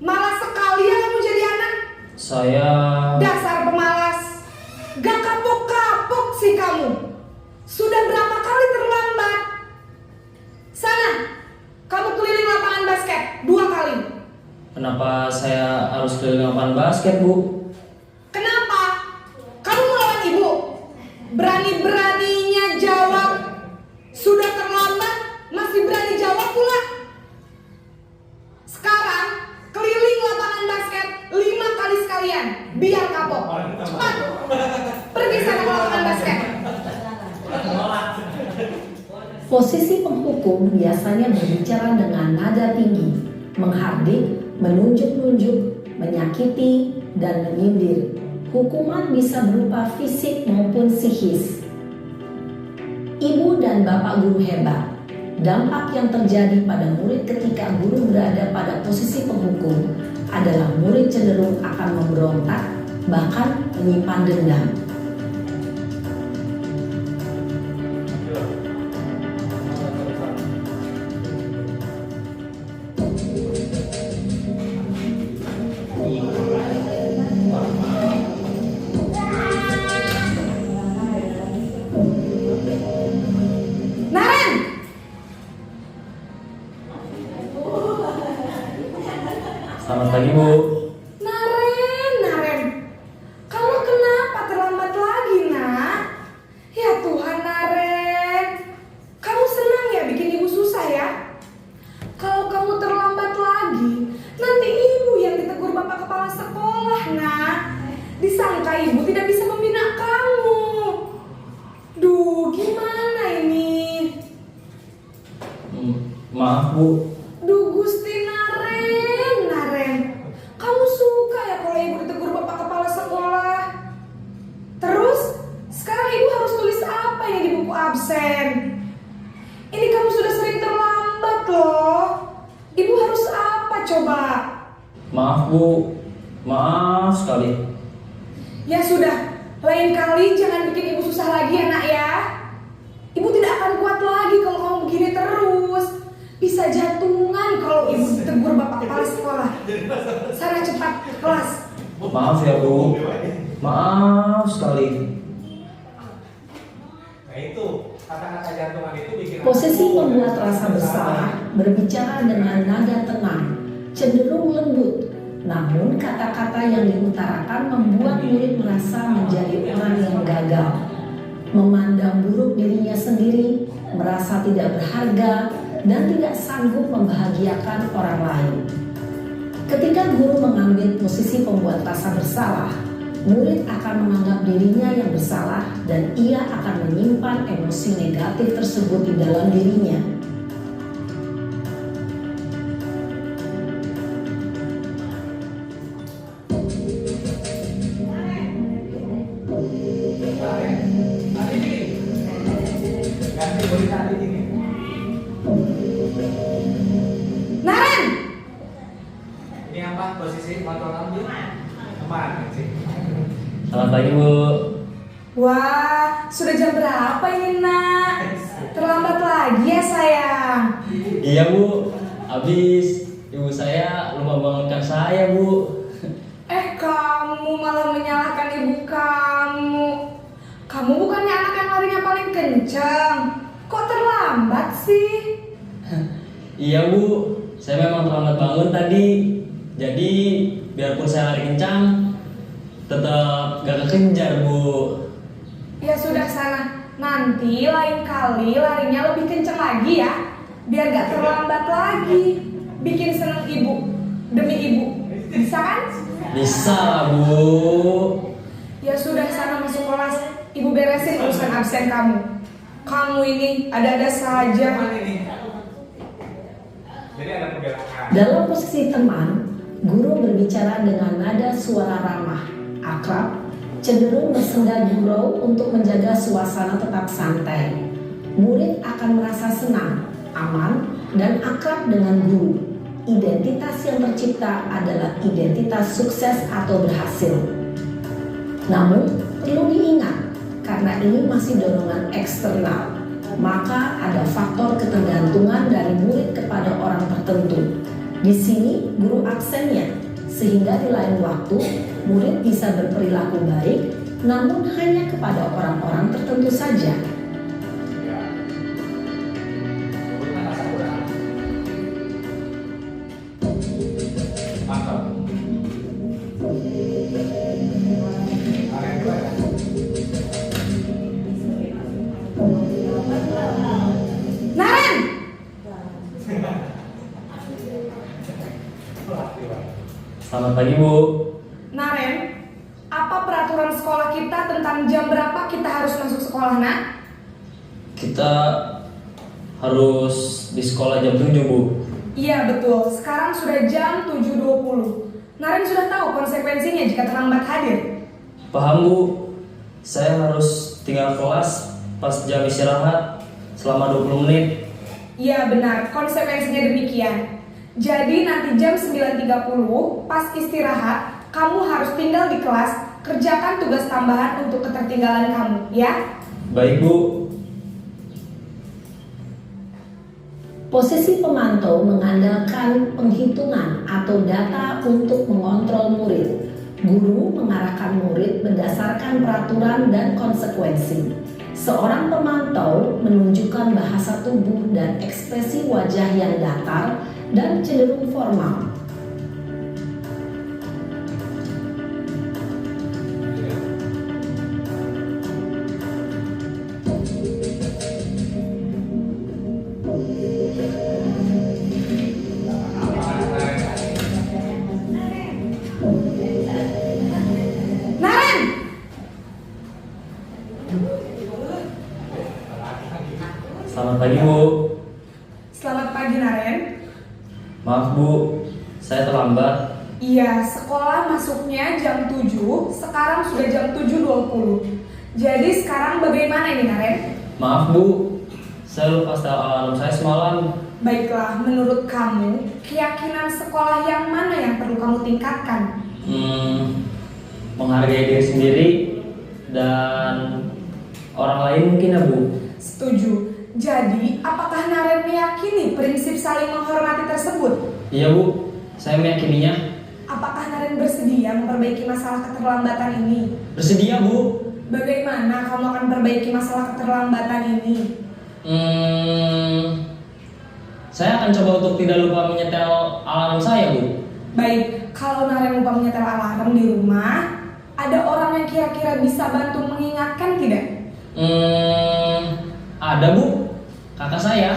Malas sekali ya kamu jadi anak. saya Dasar pemalas. Gak kapok-kapok sih kamu. Sudah berapa kali terlambat? Sana, kamu keliling lapangan basket 2 kali. kenapa saya harus keliling lapangan basket Bu? Kenapa? Kamu melawan ibu? Berani-beraninya jawab. Sudah terlambat, masih berani jawab pula. Sekarang, keliling lapangan basket 5 kali sekalian. Biar kapok. Cepat. Pergi sana ke lapangan basket. Posisi penghukum biasanya berbicara dengan nada tinggi, menghardik, menunjuk-nunjuk, menyakiti, dan menyindir. Hukuman bisa berupa fisik maupun psikis. Ibu dan bapak guru hebat. Dampak yang terjadi pada murid ketika guru berada pada posisi penghukum adalah murid cenderung akan memberontak, bahkan menyimpan dendam. Naren, Selamat pagi Bu. Naren. Kamu kenapa terlambat lagi, nak? Ya Tuhan, Naren. Kamu senang ya bikin ibu susah ya? Kalau kamu terlambat lagi, nanti ibu yang ditegur bapak kepala sekolah, nak. Disangka ibu tidak bisa membina kamu. Duh, gimana ini? Maaf Bu, Duh Gusti Naren. Kamu suka ya kalau ibu ditegur bapak kepala sekolah? Terus, sekarang ibu harus tulis apa ini di buku absen? Ini kamu sudah sering terlambat loh. Ibu harus apa coba? maaf Bu, maaf sekali. Ya sudah, lain kali jangan bikin ibu susah lagi ya nak ya. Ibu tidak akan kuat lagi kalau kamu begini terus. Bisa jantungan kalau ibu ditegur bapak kepala sekolah. Sana cepat ke kelas. Maaf ya Bu, maaf sekali. Nah itu kata-kata jantungan itu bikin. Posisi membuat rasa bersalah berbicara dengan nada tenang, cenderung lembut. Namun kata-kata yang diutarakan membuat murid merasa menjadi orang yang gagal, memandang buruk dirinya sendiri, merasa tidak berharga, dan tidak sanggup membahagiakan orang lain. Ketika guru mengambil posisi pembuat rasa bersalah, murid akan menganggap dirinya yang bersalah dan ia akan menyimpan emosi negatif tersebut di dalam dirinya. Ganti berita di sini. Naren, Ini apa posisi kontrol ambil? Teman sih. Selamat pagi Bu. wah sudah jam berapa ini nak? Terlambat lagi ya sayang. Iya Bu, habis Ibu saya lupa bangunkan saya, Bu. Kamu malah menyalahkan ibu kamu. Kamu bukannya anak yang larinya paling kencang. Kok terlambat sih? Iya, Bu. Saya memang terlambat bangun tadi. Jadi, biarpun saya lari kencang, tetap gak kekejar, Bu. Ya sudah sana. Nanti lain kali larinya lebih kencang lagi ya. Biar gak terlambat lagi. Bikin seneng ibu. Demi ibu. Bisa kan? Bisa, Bu. Ya sudah sana masuk kelas. Ibu beresin urusan absen kamu. Kamu ini ada-ada saja. Jadi ada pembelaan. Dalam posisi teman, guru berbicara dengan nada suara ramah, akrab, cenderung bersenda gurau untuk menjaga suasana tetap santai. Murid akan merasa senang, aman, dan akrab dengan guru. Identitas yang tercipta adalah identitas sukses atau berhasil. Namun, perlu diingat, karena ini masih dorongan eksternal, maka ada faktor ketergantungan dari murid kepada orang tertentu. Di sini, guru absennya, sehingga di lain waktu, murid bisa berperilaku baik, namun hanya kepada orang-orang tertentu saja. Mantap. Naren! Selamat pagi, Bu. Naren, apa peraturan sekolah kita tentang jam berapa kita harus masuk sekolah, nak? Kita harus di sekolah jam 7, Bu. Iya betul, sekarang sudah jam 7.20. Naren sudah tahu konsekuensinya jika terlambat hadir. Paham, Bu. Saya harus tinggal kelas pas jam istirahat selama 20 menit. Iya benar, konsekuensinya demikian. Jadi nanti jam 9.30 pas istirahat, kamu harus tinggal di kelas, kerjakan tugas tambahan untuk ketertinggalan kamu, ya? Baik, Bu. Posisi pemantau mengandalkan penghitungan atau data untuk mengontrol murid. Guru mengarahkan murid berdasarkan peraturan dan konsekuensi. Seorang pemantau menunjukkan bahasa tubuh dan ekspresi wajah yang datar dan cenderung formal. Naren! Selamat pagi, Bu. Selamat pagi, Naren. Maaf, Bu. Saya terlambat. Iya, sekolah masuknya jam 7, sekarang sudah jam 7.20. Jadi sekarang bagaimana ini, Naren? Maaf, Bu. Saya lupa setel alarm saya semalam. Baiklah, menurut kamu, keyakinan sekolah yang mana yang perlu kamu tingkatkan? Menghargai diri sendiri dan orang lain mungkin, ya, Bu. Setuju. Jadi, apakah Naren meyakini prinsip saling menghormati tersebut? Iya, Bu. Saya meyakininya. Apakah Naren bersedia memperbaiki masalah keterlambatan ini? Bersedia, Bu. Bagaimana kamu akan perbaiki masalah keterlambatan ini? Saya akan coba untuk tidak lupa menyetel alarm saya, Bu. Baik, kalau Naren lupa menyetel alarm di rumah, ada orang yang kira-kira bisa bantu mengingatkan tidak? Ada, Bu. Kakak saya,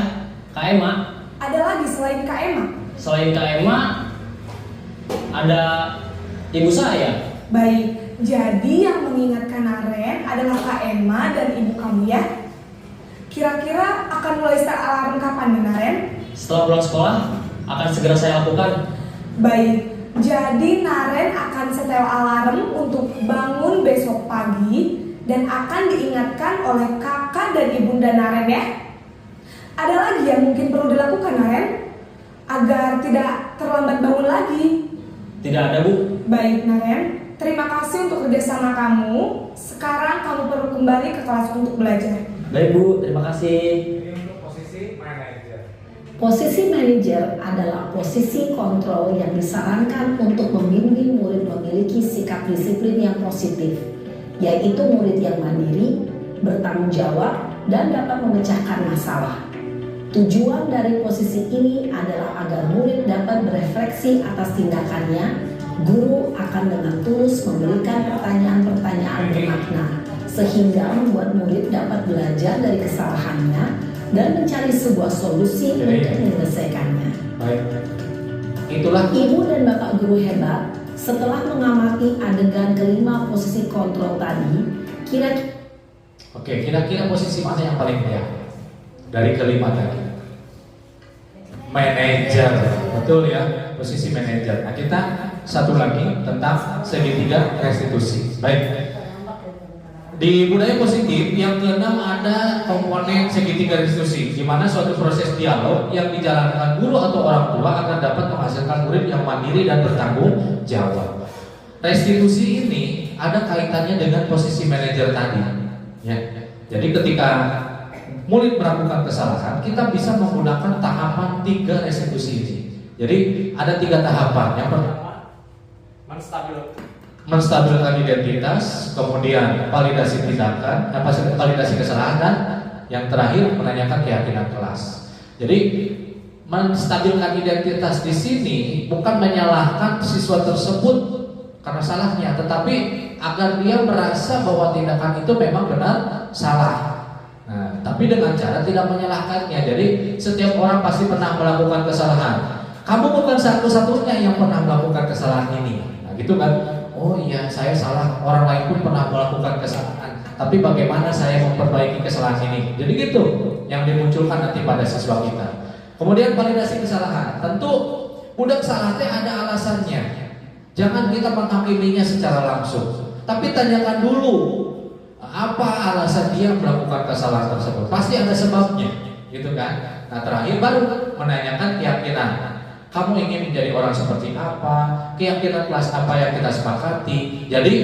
Kak Emma. Ada lagi selain Kak Emma? Selain Kak Emma, ada ibu saya. Baik, jadi yang mengingatkan Naren adalah Kak Emma dan ibu kamu ya? Kira-kira akan mulai start alarm kapan nih, Naren? Setelah pulang sekolah, akan segera saya lakukan. Baik, jadi Naren akan setel alarm untuk bangun besok pagi dan akan diingatkan oleh kakak dan ibunda Naren ya. Ada lagi yang mungkin perlu dilakukan, Naren, agar tidak terlambat bangun lagi? Tidak ada, Bu. Baik, Naren, terima kasih untuk kerjasama kamu. Sekarang kamu perlu kembali ke kelas untuk belajar. Baik, Bu. Terima kasih. Ini untuk posisi mana aja? Posisi manajer adalah posisi kontrol yang disarankan untuk membimbing murid memiliki sikap disiplin yang positif, yaitu murid yang mandiri, bertanggung jawab, dan dapat memecahkan masalah. Tujuan dari posisi ini adalah agar murid dapat berefleksi atas tindakannya. Guru akan dengan tulus memberikan pertanyaan-pertanyaan bermakna, sehingga membuat murid dapat belajar dari kesalahannya dan mencari sebuah solusi untuk menyelesaikannya. Baik. Itulah Ibu dan Bapak guru hebat, setelah mengamati adegan kelima posisi kontrol tadi, kira-kira posisi mana yang paling ideal dari kelima tadi? Manajer, betul ya, posisi manajer. Nah, kita satu lagi tentang segitiga restitusi. Baik. Di budaya positif yang keenam ada komponen segitiga restitusi, di mana suatu proses dialog yang dijalankan guru atau orang tua akan dapat menghasilkan murid yang mandiri dan bertanggung jawab. Restitusi ini ada kaitannya dengan posisi manajer tadi. Ya. Jadi ketika murid melakukan kesalahan, kita bisa menggunakan tahapan 3 restitusi ini. Jadi ada 3 tahapan. Yang pertama, menstabilkan identitas, kemudian validasi tindakan, validasi kesalahan, dan yang terakhir menanyakan keyakinan kelas. Jadi menstabilkan identitas di sini bukan menyalahkan siswa tersebut karena salahnya, tetapi agar dia merasa bahwa tindakan itu memang benar salah. Nah, tapi dengan cara tidak menyalahkannya. Jadi setiap orang pasti pernah melakukan kesalahan. Kamu bukan satu-satunya yang pernah melakukan kesalahan ini. Nah, gitu kan? Oh iya, saya salah. Orang lain pun pernah melakukan kesalahan. Tapi bagaimana saya memperbaiki kesalahan ini? Jadi gitu yang dimunculkan nanti pada siswa kita. Kemudian validasi kesalahan. Tentu budak salah teh ada alasannya. Jangan kita menghakiminya secara langsung. Tapi tanyakan dulu apa alasan dia melakukan kesalahan tersebut. Pasti ada sebabnya, gitu kan? Nah, terakhir baru menanyakan keyakinan. Kamu ingin menjadi orang seperti apa? Keyakinan kelas apa yang kita sepakati? Jadi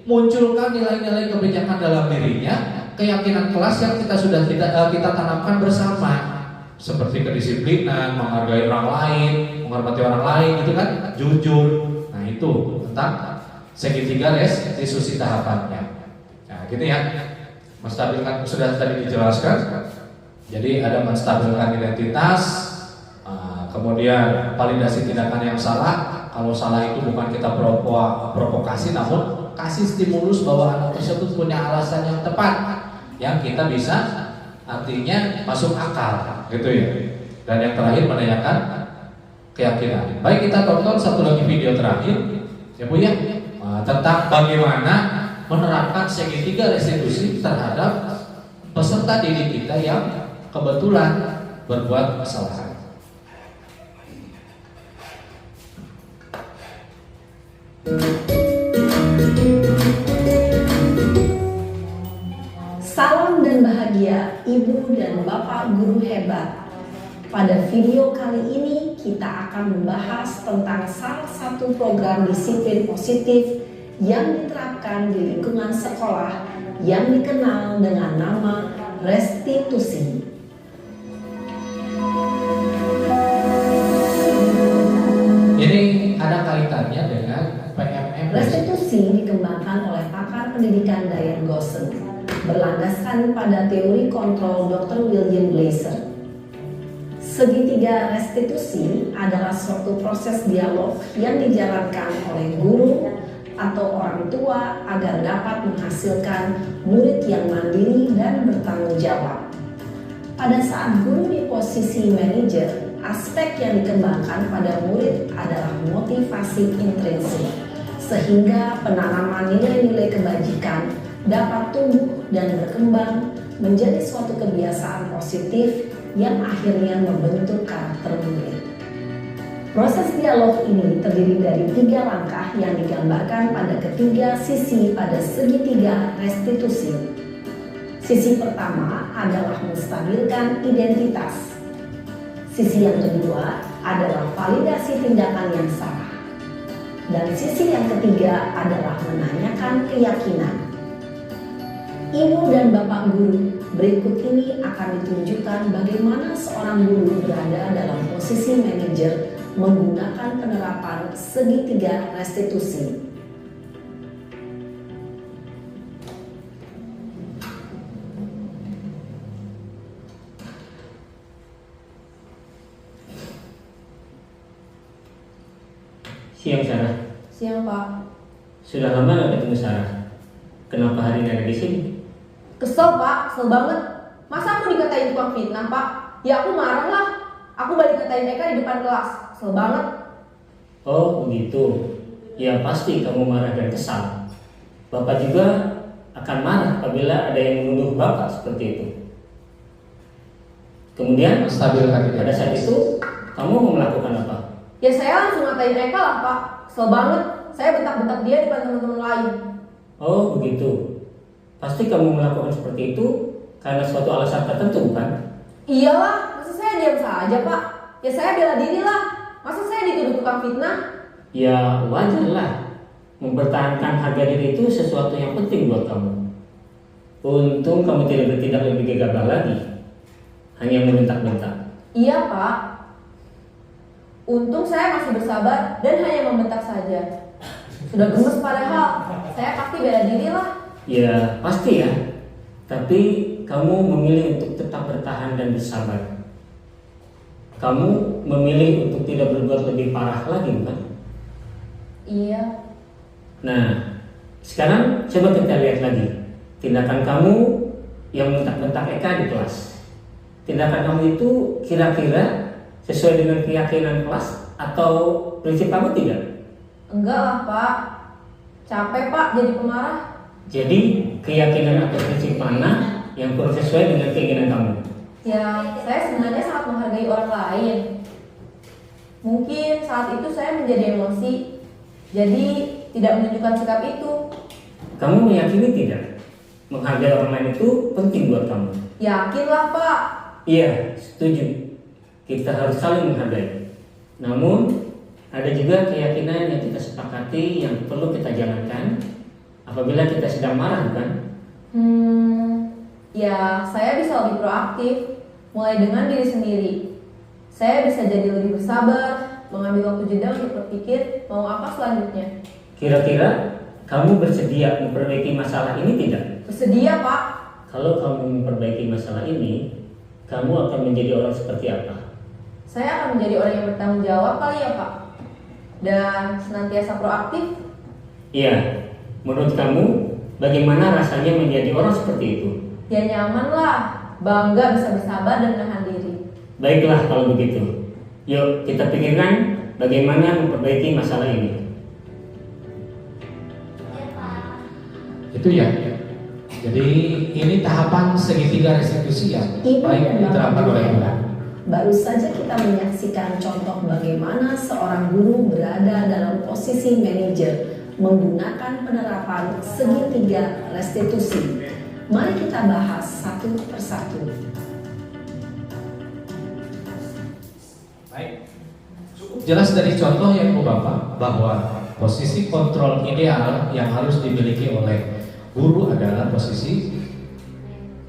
munculkan nilai-nilai kebijakan dalam dirinya, keyakinan kelas yang kita tanamkan bersama, seperti kedisiplinan, menghargai orang lain, menghormati orang lain, gitu kan? Jujur. Nah, itu tentang segitiga restitusi tahapannya. Nah, gitu ya. Menstabilkan sudah tadi dijelaskan. Jadi ada menstabilkan identitas. Kemudian validasi tindakan yang salah. Kalau salah itu bukan kita provokasi, namun kasih stimulus bahwa anak tersebut punya alasan yang tepat, yang kita bisa artinya masuk akal, gitu ya. Dan yang terakhir menanyakan keyakinan. Baik, kita tonton satu lagi video terakhir, ya Bu ya, tentang bagaimana menerapkan segitiga restitusi terhadap peserta didik kita yang kebetulan berbuat kesalahan. Salam dan bahagia Ibu dan Bapak guru hebat. Pada video kali ini kita akan membahas tentang salah satu program disiplin positif yang diterapkan di lingkungan sekolah yang dikenal dengan nama restitusi. Ini ada kaitannya dengan PMM. Restitusi dikembangkan oleh pakar pendidikan Diane Gosson, berlandaskan pada teori kontrol Dr. William Glasser. Segitiga restitusi adalah suatu proses dialog yang dijalankan oleh guru atau orang tua agar dapat menghasilkan murid yang mandiri dan bertanggung jawab. Pada saat guru di posisi manajer, aspek yang dikembangkan pada murid adalah motivasi intrinsik, sehingga penanaman nilai-nilai kebajikan dapat tumbuh dan berkembang menjadi suatu kebiasaan positif yang akhirnya membentuk karakter murid. Proses dialog ini terdiri dari 3 langkah yang digambarkan pada ketiga sisi pada segitiga restitusi. Sisi pertama adalah menstabilkan identitas. Sisi yang kedua adalah validasi tindakan yang salah. Dan sisi yang ketiga adalah menanyakan keyakinan. Ibu dan Bapak guru, berikut ini akan ditunjukkan bagaimana seorang guru berada dalam posisi manajer menggunakan penerapan segitiga restitusi. Siang Sarah. Siang Pak. Sudah lama nggak ketemu Sarah. Kenapa hari ini ada di sini? Kesel Pak, kesel banget. Masa aku dikatain tukang fitnah Pak? Ya aku marah lah. Aku balik katain Eka di depan kelas. Kesel banget. Oh begitu. Ya pasti kamu marah dan kesal. Bapak juga akan marah apabila ada yang menuduh Bapak seperti itu. Kemudian Stabilkan pada saat itu kamu mau melakukan apa? Ya saya langsung ngatain Eka lah Pak. Kesel banget. Saya bentak-bentak dia di depan teman-teman lain. Oh begitu. Pasti kamu melakukan seperti itu karena suatu alasan tertentu bukan? Iyalah, masa saya diam saja Pak? Ya saya bela diri lah. Masa saya dituduh tukang fitnah? Ya wajarlah. Mempertahankan harga diri itu sesuatu yang penting buat kamu. Untung kamu tidak bertindak lebih gegabah lagi. Hanya membentak-bentak. Iya Pak. Untung saya masih bersabar dan hanya membentak saja. Sudah gemes padahal. Saya pasti bela diri lah. Ya pasti ya. Tapi kamu memilih untuk tetap bertahan dan bersabar. Kamu memilih untuk tidak berbuat lebih parah lagi bukan? Iya. Nah sekarang coba kita lihat lagi tindakan kamu yang bentak-bentak Eka di kelas. Tindakan kamu itu kira-kira sesuai dengan keyakinan kelas atau prinsip kamu tidak? Enggak lah Pak. Capek Pak jadi pemarah. Jadi keyakinan atau prinsip mana yang kurang sesuai dengan keinginan kamu? Ya, saya sebenarnya sangat menghargai orang lain. Mungkin saat itu saya menjadi emosi, jadi tidak menunjukkan sikap itu. Kamu meyakini tidak? Menghargai orang lain itu penting buat kamu. Yakinlah Pak. Iya, setuju. Kita harus saling menghargai. Namun, ada juga keyakinan yang kita sepakati yang perlu kita jalankan apabila kita sedang marah, bukan? Ya saya bisa lebih proaktif, mulai dengan diri sendiri. Saya bisa jadi lebih bersabar, mengambil waktu jeda untuk berpikir mau apa selanjutnya. Kira-kira kamu bersedia memperbaiki masalah ini tidak? Bersedia Pak. Kalau kamu memperbaiki masalah ini, kamu akan menjadi orang seperti apa? Saya akan menjadi orang yang bertanggung jawab kali ya Pak. Dan senantiasa proaktif. Iya, menurut kamu bagaimana rasanya menjadi orang seperti itu? Ya nyaman lah, bangga bisa bersabar dan menahan diri. Baiklah kalau begitu. Yuk kita pikirkan bagaimana memperbaiki masalah ini. Itu ya. Jadi ini tahapan segitiga restitusi yang Ibu baik dan diterapkan Bapak oleh guru guru. hebat. Baru saja kita menyaksikan contoh bagaimana seorang guru berada dalam posisi manajer menggunakan penerapan segitiga restitusi. Mari kita bahas satu persatu. Baik. Cukup jelas dari contoh ya Ibu Bapak bahwa posisi kontrol ideal yang harus dimiliki oleh guru adalah posisi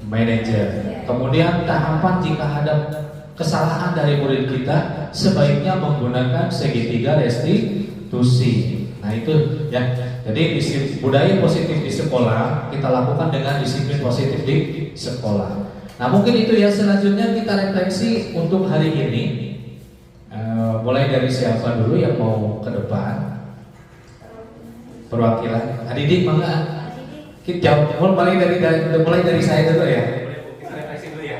manajer. Kemudian tahapan jika ada kesalahan dari murid kita sebaiknya menggunakan segitiga restitusi. Nah itu ya. Jadi budaya positif di sekolah kita lakukan dengan disiplin positif di sekolah. Nah mungkin itu ya, selanjutnya kita refleksi untuk hari ini. Mulai dari siapa dulu yang mau ke depan? Perwakilan. Adidik mangga. Kita jawab mulai dari saya dulu ya. Kita refleksi dulu ya.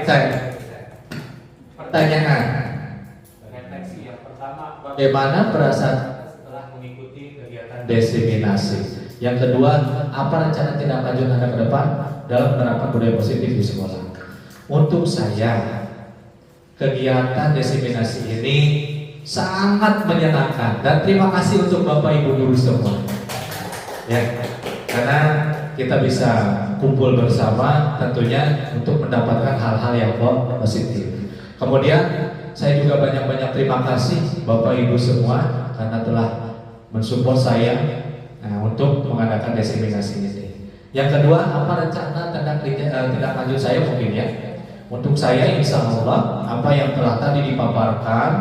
Saya. Pertanyaan. Refleksi yang pertama, bagaimana perasaan setelah mengikuti kegiatan diseminasi? Yang kedua, apa rencana tindak lanjut Anda ke depan dalam menerapkan budaya positif di sekolah? Untuk saya, kegiatan diseminasi ini sangat menyenangkan dan terima kasih untuk Bapak Ibu guru semua. Ya, karena kita bisa kumpul bersama tentunya untuk mendapatkan hal-hal yang positif. Kemudian saya juga banyak-banyak terima kasih Bapak Ibu semua karena telah mensupport saya untuk mengadakan diseminasi ini. Yang kedua, apa rencana tindak lanjut saya mungkin ya? Untuk saya insya Allah apa yang telah tadi dipaparkan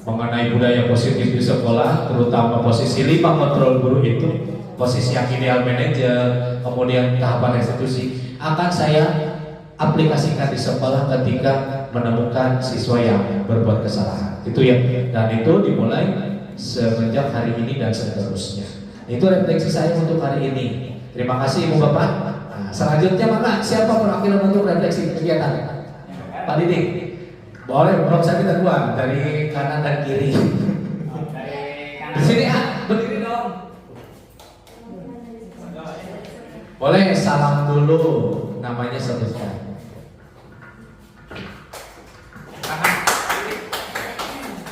mengenai budaya positif di sekolah, terutama posisi 5 kontrol guru itu, posisi yang ideal manajer, kemudian tahapan institusi, akan saya aplikasikan di sekolah ketika menemukan siswa yang berbuat kesalahan. Itu ya, dan itu dimulai semenjak hari ini dan seterusnya. Itu refleksi saya untuk hari ini. Terima kasih Ibu Bapak. Nah, selanjutnya mana siapa perwakilan untuk refleksi kegiatan? Pak Didik. Boleh, Bro, saya minta dua dari kanan dan kiri. Dari kanan. Di sini berdiri dong. Boleh salam dulu, namanya sebutkan.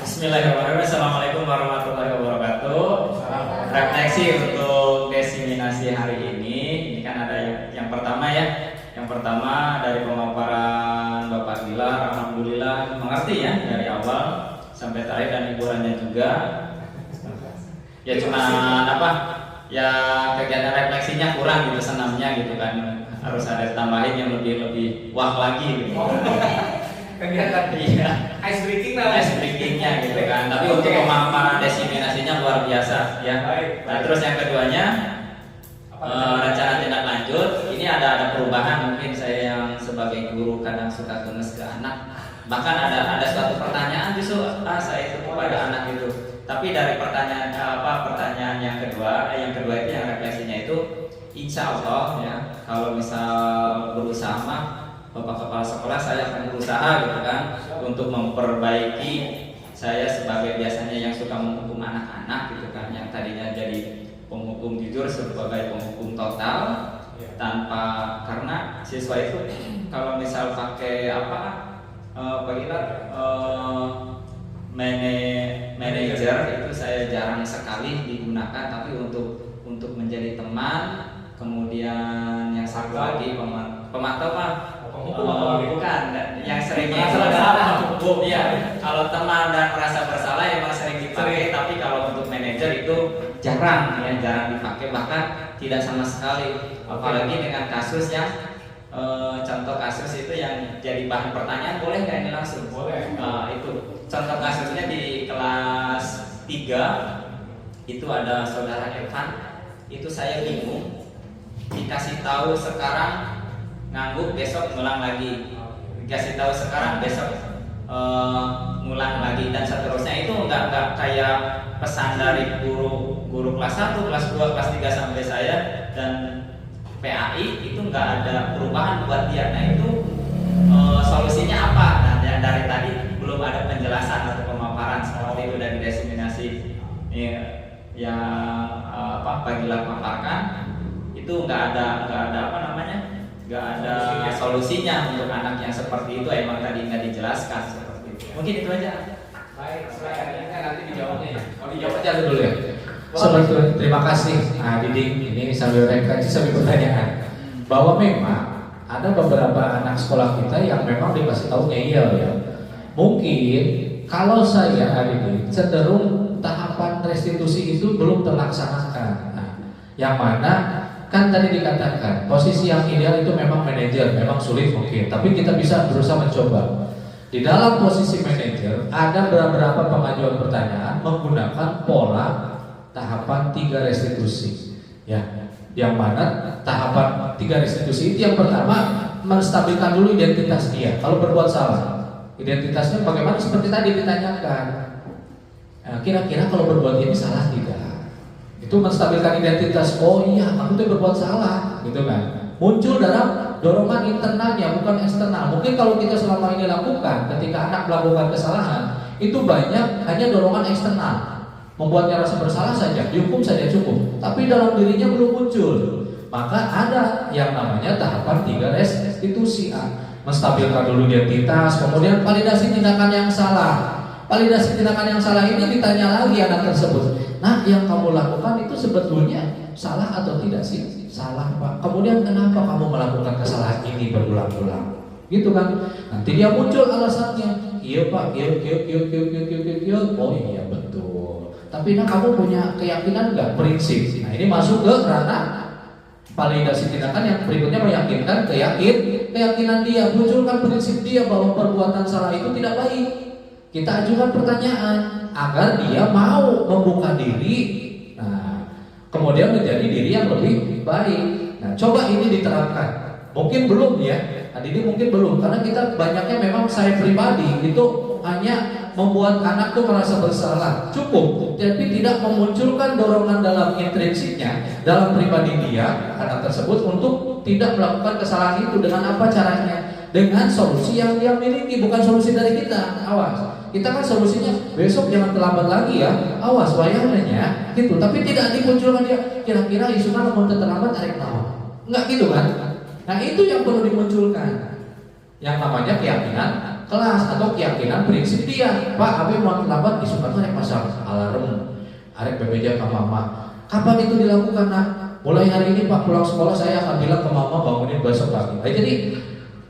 Bismillahirrahmanirrahim. Assalamualaikum warahmatullahi wabarakatuh. Refleksi untuk desiminasi hari ini kan ada yang pertama ya. Yang pertama dari pemaparan Bapak Bilar, alhamdulillah mengerti ya dari awal sampai terakhir dan hiburannya juga. Ya cuma apa? Ya kegiatan refleksinya kurang gitu, senamnya gitu kan. Harus ada tambahin yang lebih wah lagi gitu. Kegiatan iya. Ice breakingnya gitu kan. Tapi untuk pemaparan desiminasinya luar biasa ya. Nah terus yang keduanya rencana tindak lanjut. Ini ada perubahan, mungkin saya yang sebagai guru kadang suka gemes ke anak. Bahkan ada suatu pertanyaan justru saya itu kepada anak itu. Tapi dari pertanyaan yang kedua itu yang refleksinya itu insya Allah ya, kalau misal berusaha mah Bapak Kepala Sekolah saya akan berusaha gitu kan untuk memperbaiki saya sebagai biasanya yang suka menghukum anak-anak gitu kan, yang tadinya jadi penghukum jujur sebagai penghukum total tanpa, karena siswa itu kalau misal pakai manajer itu saya jarang sekali digunakan, tapi untuk menjadi teman, kemudian yang satu lagi pemantau bukan yang seringnya itu ya, kalau teman dan merasa bersalah emang sering dipakai, tapi kalau untuk manajer itu jarang dipakai, bahkan tidak sama sekali. Apalagi dengan kasus yang contoh kasus itu yang jadi bahan pertanyaan, boleh nggak ini langsung? Boleh. Itu contoh kasusnya di kelas 3 itu ada saudara Evan, itu saya bingung, dikasih tahu sekarang ngangguk, besok ngulang lagi, dikasih tahu sekarang besok ngulang lagi, dan seterusnya. Itu nggak kayak pesan dari guru kelas 1, kelas 2, kelas 3 sampai saya dan PAI itu nggak ada perubahan buat dia. Nah itu solusinya apa? Nah yang dari tadi belum ada penjelasan atau pemaparan seperti itu dari desiminasi yang Pak Gilang paparkan, itu nggak ada solusinya untuk anak yang seperti itu. Emang tadi nggak dijelaskan seperti itu. Mungkin itu aja. Baik, selanjutnya nanti dijawabnya ya. Kalau dijawab aja dulu ya. Sebetulnya terima kasih Didik, ini sambil refleksi sambil pertanyaan bahwa memang ada beberapa anak sekolah kita yang memang dikasih tahu ngeyel ya. Mungkin kalau saya Didik cenderung tahapan restitusi itu belum terlaksanakan. Nah, yang mana kan tadi dikatakan posisi yang ideal itu memang manajer, memang sulit mungkin, tapi kita bisa berusaha mencoba. Di dalam posisi manajer ada beberapa pengajuan pertanyaan menggunakan pola tahapan 3 restitusi ya, yang mana tahapan 3 restitusi itu yang pertama menstabilkan dulu identitas dia. Kalau berbuat salah, identitasnya bagaimana seperti tadi ditanyakan, nah, kira-kira kalau berbuat ini salah tidak, itu menstabilkan identitas. Oh iya, aku tuh berbuat salah gitu kan, muncul dalam dorongan internalnya bukan eksternal. Mungkin kalau kita selama ini lakukan ketika anak melakukan kesalahan itu banyak hanya dorongan eksternal, membuatnya rasa bersalah saja, dihukum saja cukup, tapi dalam dirinya belum muncul. Maka ada yang namanya tahapan 3 restitusi. Menstabilkan dulu identitas, kemudian validasi tindakan yang salah. Validasi tindakan yang salah ini ditanya lagi anak tersebut, nah yang kamu lakukan itu sebetulnya salah atau tidak sih? Salah Pak. Kemudian kenapa kamu melakukan kesalahan ini berulang-ulang? Gitu kan? Nanti dia muncul alasannya, iya Pak, iya. Oh iya betul. Tapi nah kamu punya keyakinan nggak, prinsip? Nah ini masuk ke ranah Validasi tindakan yang berikutnya meyakinkan keyakinan dia, munculkan prinsip dia bahwa perbuatan salah itu tidak baik. Kita ajukan pertanyaan agar dia mau membuka diri, nah, kemudian menjadi diri yang lebih baik. Nah, coba ini diterapkan. Mungkin belum ya, ini mungkin belum, karena kita banyaknya memang saya pribadi itu hanya membuat anak tuh merasa bersalah, cukup, tapi tidak memunculkan dorongan dalam intrinsiknya, dalam pribadi dia, anak tersebut untuk tidak melakukan kesalahan itu. Dengan apa caranya? Dengan solusi yang dia miliki, bukan solusi dari kita. Awas. Kita kan solusinya besok jangan terlambat lagi ya, awas bayarannya gitu. Tapi tidak dimunculkan dia kira-kira isukan mau terlambat arek naon. Enggak gitu kan? Nah, itu yang perlu dimunculkan. Yang namanya keyakinan kelas atau keyakinan prinsip dia. Pak, abi mau terlambat isukan arek pasang alarm, arek bebeja ke mama. Kapan itu dilakukan, Nak? Mulai hari ini Pak, pulang sekolah saya akan bilang ke mama bangunin besok pagi. Nah, jadi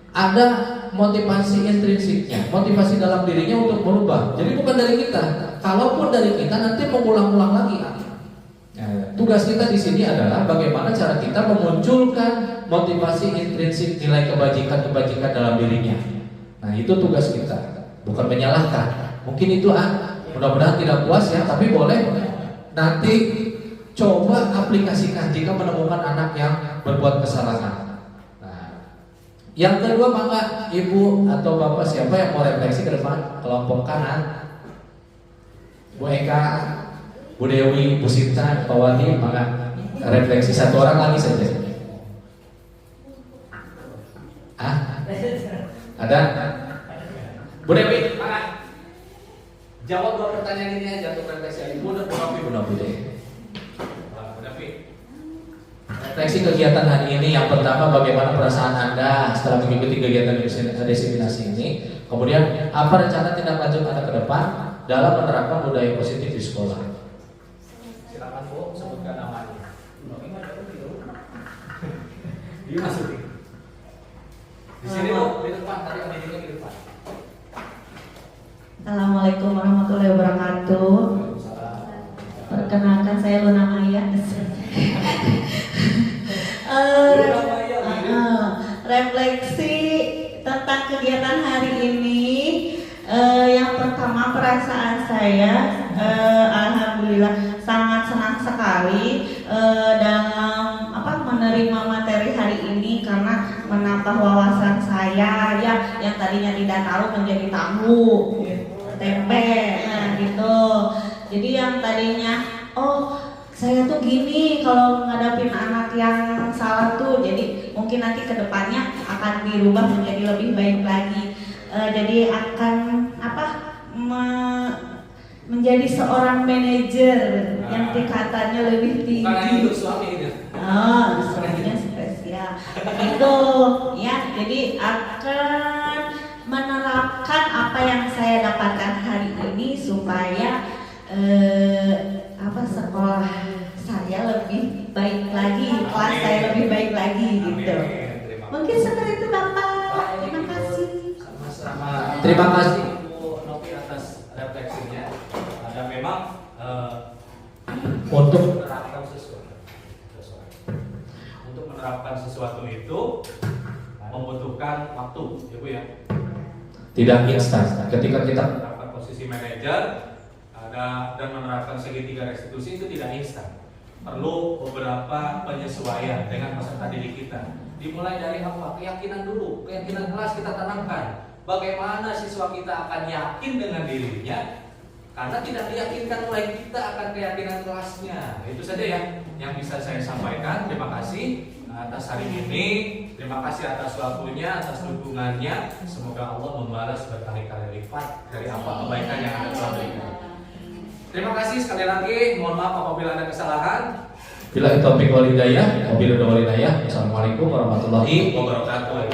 ada motivasi intrinsiknya, motivasi dalam dirinya untuk merubah. Jadi bukan dari kita. Kalaupun dari kita nanti mengulang-ulang lagi. Nah, tugas kita di sini adalah bagaimana cara kita memunculkan motivasi intrinsik nilai kebajikan dalam dirinya. Nah, itu tugas kita, bukan menyalahkan. Mungkin itu mudah-mudahan tidak puas ya, tapi boleh nanti coba aplikasikan jika menemukan anak yang berbuat kesalahan. Yang kedua, maka ibu atau bapak siapa yang mau refleksi ke depan? Kelompok kanan, Bu Eka, Bu Dewi, Bu Sinta, Pak Wadi, maka refleksi satu orang lagi saja. Ada? Bu Dewi, maka jawab dua pertanyaan ini aja untuk refleksi. Bu Dewi. Refleksi kegiatan hari ini, yang pertama bagaimana perasaan Anda setelah mengikuti kegiatan diseminasi ini. Kemudian apa rencana tindak lanjut Anda ke depan dalam menerapkan budaya positif di sekolah. Silakan Bu, sebutkan namanya. Dia masuk di sini Bu, di depan, tadi ada juga di depan. Assalamualaikum warahmatullahi wabarakatuh. Perkenalkan saya Luna Maya. Refleksi tentang kegiatan hari ini, yang pertama perasaan saya alhamdulillah sangat senang sekali dalam menerima materi hari ini, karena menambah wawasan saya yang tadinya tidak tahu menjadi tahu, tempe, gitu. Jadi yang tadinya saya tuh gini kalau ngadapin anak yang salah tuh, jadi mungkin nanti kedepannya akan dirubah menjadi lebih baik lagi. Jadi akan menjadi seorang manajer yang tingkatannya lebih tinggi. Karena itu suami gitu. Suaminya spesial. Itu ya, jadi akan menerapkan apa yang saya dapatkan hari ini supaya sekolah saya lebih baik lagi, kelas saya lebih baik lagi gitu. Mungkin seperti itu Bapak. Terima kasih. Sama-sama. Terima kasih Bu Novi atas refleksinya. Dan memang untuk menerapkan sesuatu itu membutuhkan waktu, ya Bu ya. Tidak instan. Ketika kita menerapkan posisi manajer dan menerapkan segitiga restitusi itu tidak instan. Perlu beberapa penyesuaian dengan peserta didik kita. Dimulai dari apa? Keyakinan dulu, keyakinan kelas kita tanamkan. Bagaimana siswa kita akan yakin dengan dirinya? Karena tidak diyakinkan oleh kita akan keyakinan kelasnya. Itu saja ya yang bisa saya sampaikan. Terima kasih atas hari ini. Terima kasih atas waktunya, atas dukungannya. Semoga Allah membalas berkali-kali lipat dari apa kebaikan yang Anda telah berikan. Terima kasih sekali lagi. Mohon maaf apabila ada kesalahan. Bila taufiq wal hidayah, wabillahi wal hidayah. Assalamualaikum warahmatullahi wabarakatuh.